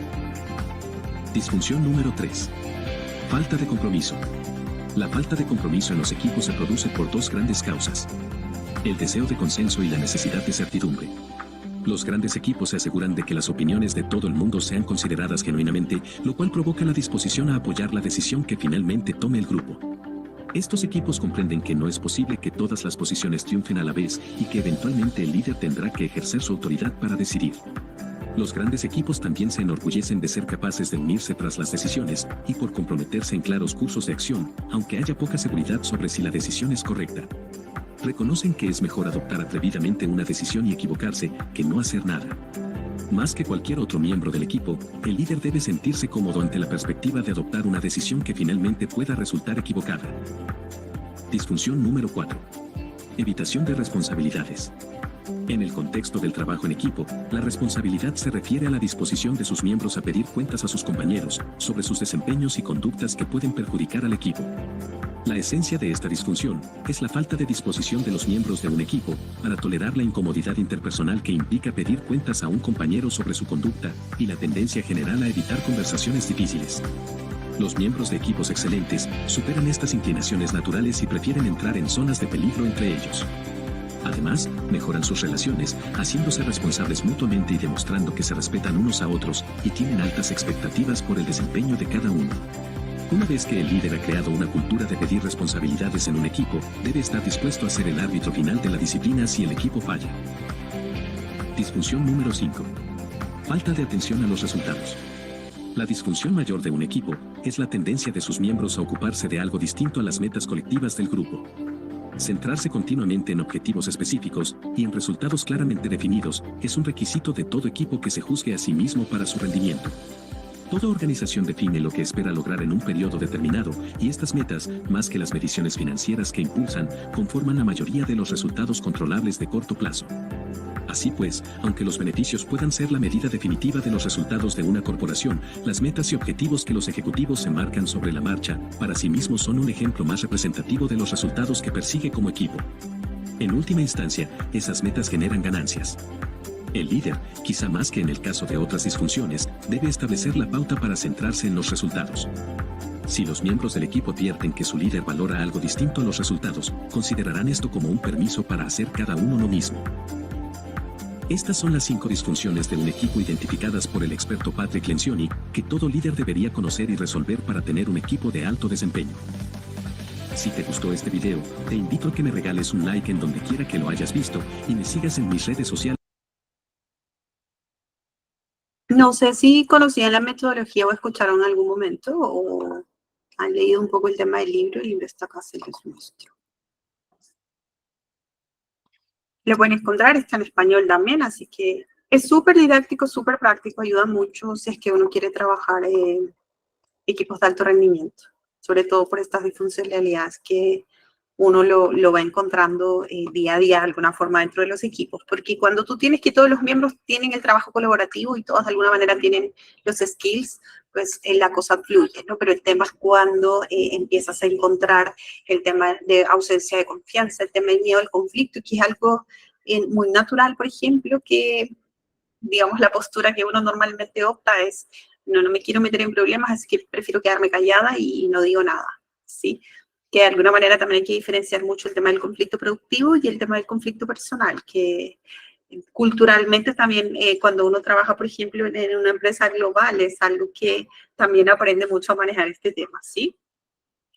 Disfunción número 3. Falta de compromiso. La falta de compromiso en los equipos se produce por dos grandes causas: el deseo de consenso y la necesidad de certidumbre. Los grandes equipos se aseguran de que las opiniones de todo el mundo sean consideradas genuinamente, lo cual provoca la disposición a apoyar la decisión que finalmente tome el grupo. Estos equipos comprenden que no es posible que todas las posiciones triunfen a la vez y que eventualmente el líder tendrá que ejercer su autoridad para decidir. Los grandes equipos también se enorgullecen de ser capaces de unirse tras las decisiones y por comprometerse en claros cursos de acción, aunque haya poca seguridad sobre si la decisión es correcta. Reconocen que es mejor adoptar atrevidamente una decisión y equivocarse que no hacer nada. Más que cualquier otro miembro del equipo, el líder debe sentirse cómodo ante la perspectiva de adoptar una decisión que finalmente pueda resultar equivocada. Disfunción número 4. Evitación de responsabilidades. En el contexto del trabajo en equipo, la responsabilidad se refiere a la disposición de sus miembros a pedir cuentas a sus compañeros sobre sus desempeños y conductas que pueden perjudicar al equipo. La esencia de esta disfunción es la falta de disposición de los miembros de un equipo para tolerar la incomodidad interpersonal que implica pedir cuentas a un compañero sobre su conducta y la tendencia general a evitar conversaciones difíciles. Los miembros de equipos excelentes superan estas inclinaciones naturales y prefieren entrar en zonas de peligro entre ellos. Además, mejoran sus relaciones, haciéndose responsables mutuamente y demostrando que se respetan unos a otros y tienen altas expectativas por el desempeño de cada uno. Una vez que el líder ha creado una cultura de pedir responsabilidades en un equipo, debe estar dispuesto a ser el árbitro final de la disciplina si el equipo falla. Disfunción número 5. Falta de atención a los resultados. La disfunción mayor de un equipo es la tendencia de sus miembros a ocuparse de algo distinto a las metas colectivas del grupo. Centrarse continuamente en objetivos específicos y en resultados claramente definidos es un requisito de todo equipo que se juzgue a sí mismo para su rendimiento. Toda organización define lo que espera lograr en un periodo determinado, y estas metas, más que las mediciones financieras que impulsan, conforman la mayoría de los resultados controlables de corto plazo. Así pues, aunque los beneficios puedan ser la medida definitiva de los resultados de una corporación, las metas y objetivos que los ejecutivos se marcan sobre la marcha, para sí mismos son un ejemplo más representativo de los resultados que persigue como equipo. En última instancia, esas metas generan ganancias. El líder, quizá más que en el caso de otras disfunciones, debe establecer la pauta para centrarse en los resultados. Si los miembros del equipo advierten que su líder valora algo distinto a los resultados, considerarán esto como un permiso para hacer cada uno lo mismo. Estas son las 5 disfunciones de un equipo identificadas por el experto Patrick Lencioni, que todo líder debería conocer y resolver para tener un equipo de alto desempeño. Si te gustó este video, te invito a que me regales un like en donde quiera que lo hayas visto y me sigas en mis redes sociales. No sé si conocían la metodología o escucharon en algún momento o han leído un poco el tema del libro. El libro está acá, se los muestro. Lo pueden encontrar, está en español también, así que es súper didáctico, súper práctico, ayuda mucho si es que uno quiere trabajar en equipos de alto rendimiento, sobre todo por estas disfuncionalidades que uno lo va encontrando día a día de alguna forma dentro de los equipos, porque cuando tú tienes que todos los miembros tienen el trabajo colaborativo y todos de alguna manera tienen los skills, pues la cosa fluye, ¿no? Pero el tema es cuando empiezas a encontrar el tema de ausencia de confianza, el tema del miedo al conflicto, que es algo muy natural, por ejemplo, que, digamos, la postura que uno normalmente opta es, no me quiero meter en problemas, así que prefiero quedarme callada y no digo nada, ¿sí? Que de alguna manera también hay que diferenciar mucho el tema del conflicto productivo y el tema del conflicto personal, que Culturalmente también, cuando uno trabaja, por ejemplo, en una empresa global, es algo que también aprende mucho a manejar este tema, ¿sí?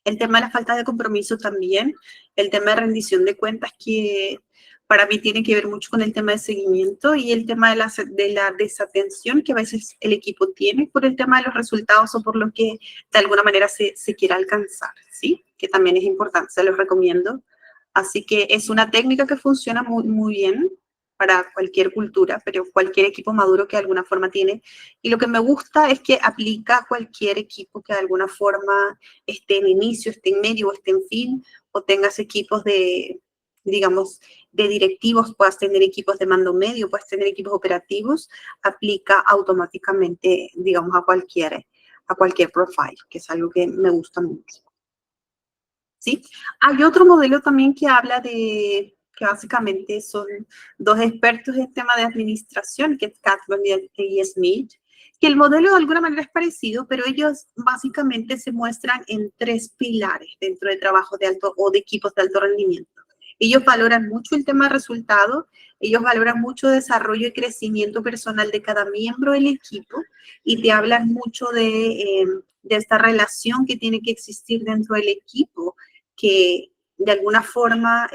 El tema de la falta de compromiso también, el tema de rendición de cuentas que para mí tiene que ver mucho con el tema de seguimiento y el tema de la desatención que a veces el equipo tiene por el tema de los resultados o por lo que de alguna manera se quiera alcanzar, ¿sí? Que también es importante, se los recomiendo. Así que es una técnica que funciona muy, muy bien para cualquier cultura, pero cualquier equipo maduro que de alguna forma tiene. Y lo que me gusta es que aplica a cualquier equipo que de alguna forma esté en inicio, esté en medio o esté en fin, o tengas equipos de, digamos, de directivos, puedas tener equipos de mando medio, puedas tener equipos operativos, aplica automáticamente, digamos, a cualquier profile, que es algo que me gusta mucho. ¿Sí? Hay otro modelo también que habla de, que básicamente son dos expertos en tema de administración, que es Kaplan y Smith, que el modelo de alguna manera es parecido, pero ellos básicamente se muestran en tres pilares dentro de trabajos de alto o de equipos de alto rendimiento. Ellos valoran mucho el tema de resultados, ellos valoran mucho desarrollo y crecimiento personal de cada miembro del equipo y te hablan mucho de esta relación que tiene que existir dentro del equipo, que de alguna forma,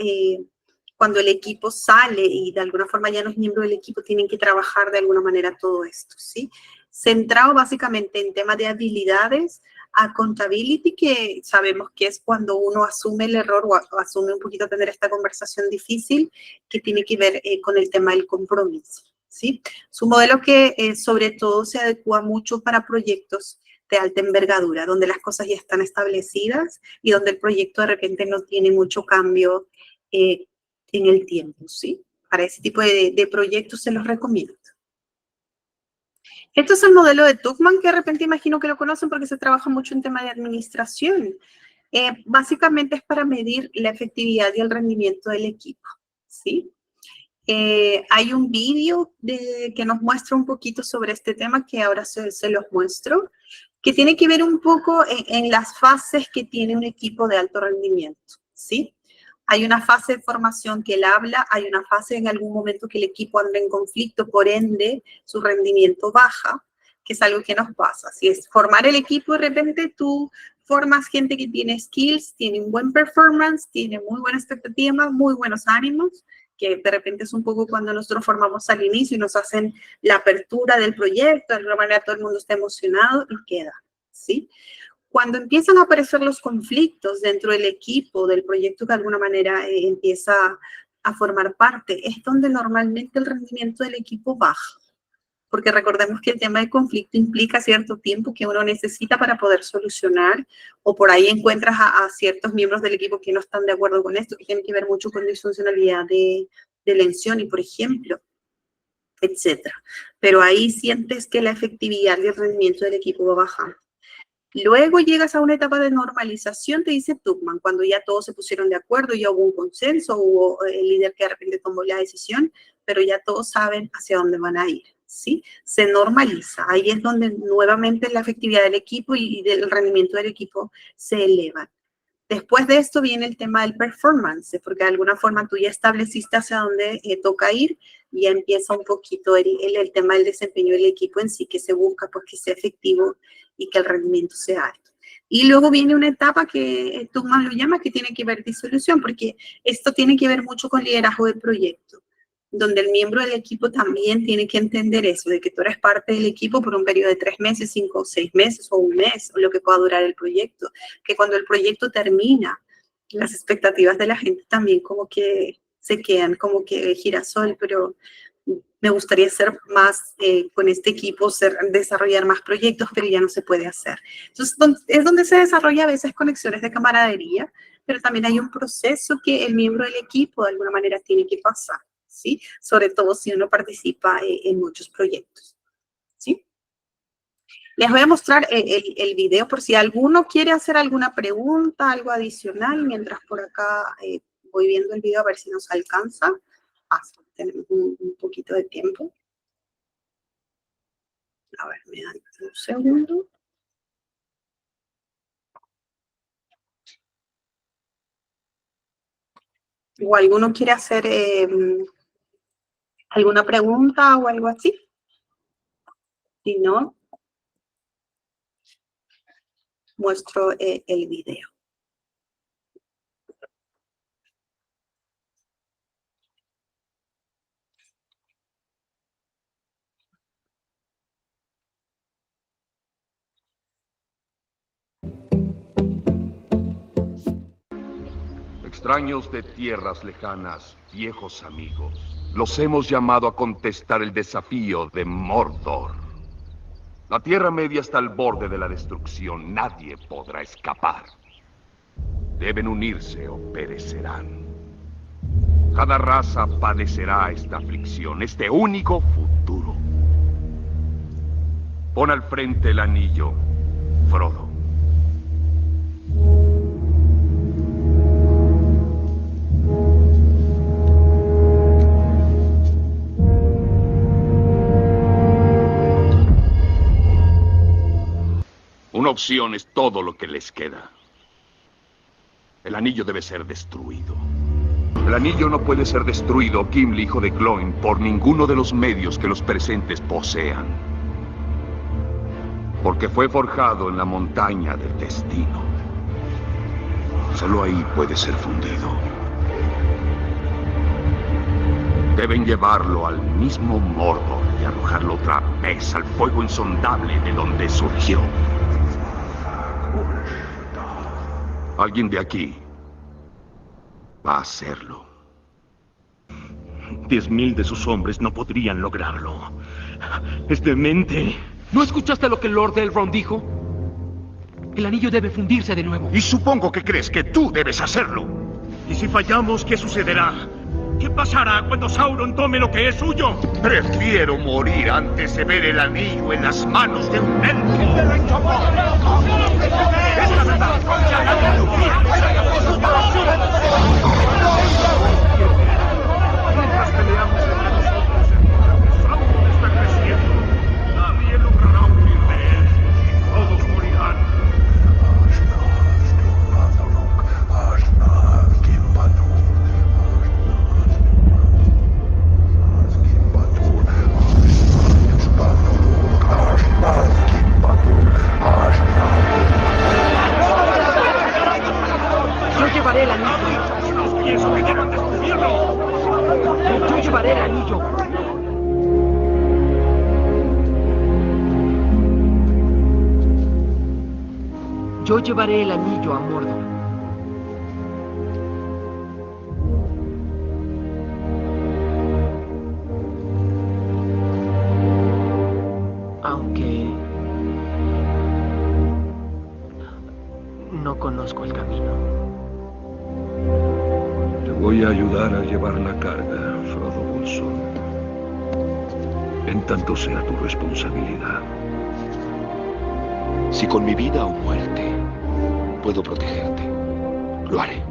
cuando el equipo sale y de alguna forma ya no es miembro del equipo, tienen que trabajar de alguna manera todo esto, ¿sí? Centrado básicamente en temas de habilidades, accountability, que sabemos que es cuando uno asume el error o asume un poquito tener esta conversación difícil, que tiene que ver con el tema del compromiso, ¿sí? Es un modelo que sobre todo se adecua mucho para proyectos de alta envergadura, donde las cosas ya están establecidas y donde el proyecto de repente no tiene mucho cambio en el tiempo, ¿sí? Para ese tipo de proyectos se los recomiendo. Esto es el modelo de Tuckman, que de repente imagino que lo conocen porque se trabaja mucho en tema de administración. Básicamente es para medir la efectividad y el rendimiento del equipo, ¿sí? Hay un vídeo que nos muestra un poquito sobre este tema que ahora se los muestro, que tiene que ver un poco en las fases que tiene un equipo de alto rendimiento, ¿sí? Hay una fase de formación que él habla, hay una fase en algún momento que el equipo anda en conflicto, por ende su rendimiento baja, que es algo que nos pasa. Si es formar el equipo, de repente tú formas gente que tiene skills, tiene un buen performance, tiene muy buena expectativa, muy buenos ánimos, que de repente es un poco cuando nosotros formamos al inicio y nos hacen la apertura del proyecto, de alguna manera todo el mundo está emocionado y queda, ¿sí? Cuando empiezan a aparecer los conflictos dentro del equipo, del proyecto que de alguna manera empieza a formar parte, es donde normalmente el rendimiento del equipo baja. Porque recordemos que el tema de conflicto implica cierto tiempo que uno necesita para poder solucionar, o por ahí encuentras a ciertos miembros del equipo que no están de acuerdo con esto, que tiene que ver mucho con disfuncionalidad de y por ejemplo, etcétera. Pero ahí sientes que la efectividad y el rendimiento del equipo va bajando. Luego llegas a una etapa de normalización, te dice Tuckman, cuando ya todos se pusieron de acuerdo, ya hubo un consenso, hubo el líder que de repente tomó la decisión, pero ya todos saben hacia dónde van a ir, ¿sí? Se normaliza. Ahí es donde nuevamente la efectividad del equipo y del rendimiento del equipo se elevan. Después de esto viene el tema del performance, porque de alguna forma tú ya estableciste hacia dónde toca ir y ya empieza un poquito el tema del desempeño del equipo en sí, que se busca pues que sea efectivo y que el rendimiento sea alto. Y luego viene una etapa que Tuckman lo llama, que tiene que ver disolución, porque esto tiene que ver mucho con liderazgo del proyecto, donde el miembro del equipo también tiene que entender eso, de que tú eres parte del equipo por un periodo de 3 meses, 5 o 6 meses o un mes, o lo que pueda durar el proyecto, que cuando el proyecto termina, las expectativas de la gente también como que se quedan como que girasol, pero me gustaría ser más con este equipo, desarrollar más proyectos, pero ya no se puede hacer. Entonces, es donde se desarrolla a veces conexiones de camaradería, pero también hay un proceso que el miembro del equipo de alguna manera tiene que pasar, ¿sí? Sobre todo si uno participa en muchos proyectos, ¿sí? Les voy a mostrar el video por si alguno quiere hacer alguna pregunta, algo adicional, mientras por acá voy viendo el video a ver si nos alcanza. Tenemos un poquito de tiempo. A ver, me dan un segundo. O alguno quiere hacer ¿Alguna pregunta o algo así? Si no, muestro el video. Extraños de tierras lejanas, viejos amigos, los hemos llamado a contestar el desafío de Mordor. La Tierra Media está al borde de la destrucción, nadie podrá escapar. Deben unirse o perecerán. Cada raza padecerá esta aflicción, este único futuro. Pon al frente el anillo, Frodo. Una opción es todo lo que les queda. El anillo debe ser destruido. El anillo no puede ser destruido, Gimli, hijo de Gloin, por ninguno de los medios que los presentes posean. Porque fue forjado en la montaña del destino. Solo ahí puede ser fundido. Deben llevarlo al mismo Mordor y arrojarlo otra vez al fuego insondable de donde surgió. Alguien de aquí va a hacerlo. 10.000 de sus hombres no podrían lograrlo. Es demente. ¿No escuchaste lo que el Lord Elrond dijo? El anillo debe fundirse de nuevo. Y supongo que crees que tú debes hacerlo. ¿Y si fallamos, qué sucederá? ¿Qué pasará cuando Sauron tome lo que es suyo? Prefiero morir antes de ver el anillo en las manos de un elfo. ¡Esta verdad ya nadie lo quiere! Mientras peleamos entre nosotros, Sauron está creciendo. Nadie logrará huir de él y todos morirán. Yo llevaré el anillo. ¡Pienso que deben destruirlo! Yo llevaré el anillo. Yo llevaré el anillo a Mordor. Aunque no conozco el camino. Te voy a ayudar a llevar la carga, Frodo Bolsón. En tanto sea tu responsabilidad. Si con mi vida o muerte puedo protegerte, lo haré.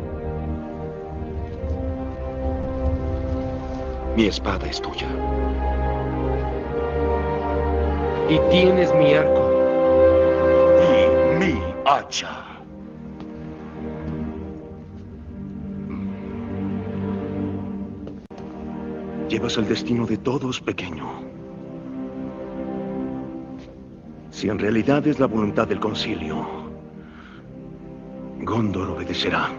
Mi espada es tuya. Y tienes mi arco. Y mi hacha. Llevas el destino de todos, pequeño. Si en realidad es la voluntad del concilio, Gondor obedecerá.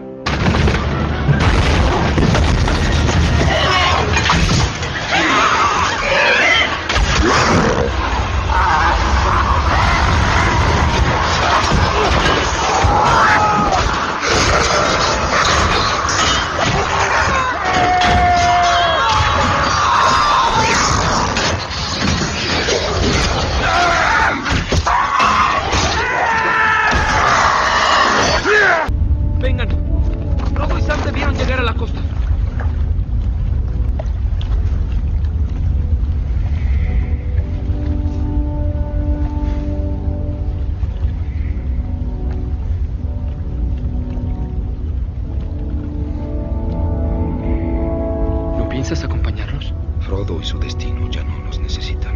Vengan. Frodo y Sam debieron llegar a la costa. ¿No piensas acompañarlos? Frodo y su destino ya no nos necesitan.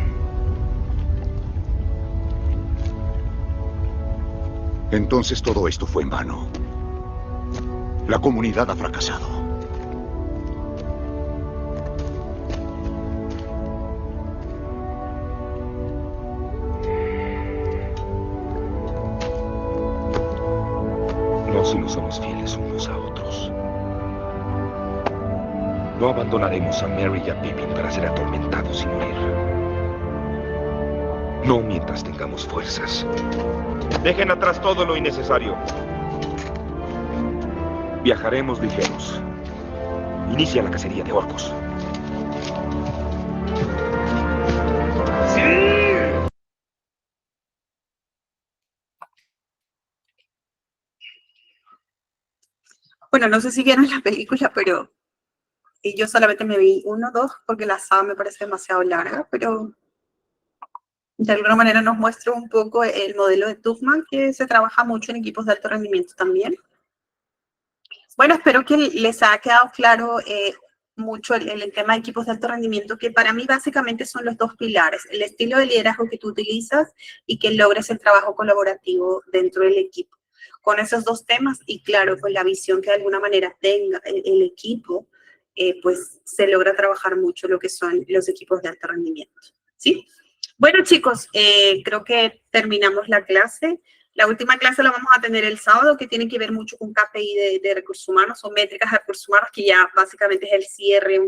Entonces todo esto fue en vano. La comunidad ha fracasado. no si nos somos fieles unos a otros. No abandonaremos a Mary y a Pippin para ser atormentados y morir. No mientras tengamos fuerzas. Dejen atrás todo lo innecesario. Viajaremos ligeros. Inicia la cacería de orcos. Bueno, no sé si vieron la película, pero yo solamente me vi 1 o 2 porque la saga me parece demasiado larga, pero de alguna manera nos muestra un poco el modelo de Tuchman, que se trabaja mucho en equipos de alto rendimiento también. Bueno, espero que les haya quedado claro mucho el tema de equipos de alto rendimiento, que para mí básicamente son los 2 pilares: el estilo de liderazgo que tú utilizas y que logres el trabajo colaborativo dentro del equipo. Con esos 2 temas y claro, con la visión que de alguna manera tenga el equipo, pues se logra trabajar mucho lo que son los equipos de alto rendimiento, ¿sí? Bueno, chicos, creo que terminamos la clase. La última clase la vamos a tener el sábado, que tiene que ver mucho con KPI de recursos humanos o métricas de recursos humanos, que ya básicamente es el cierre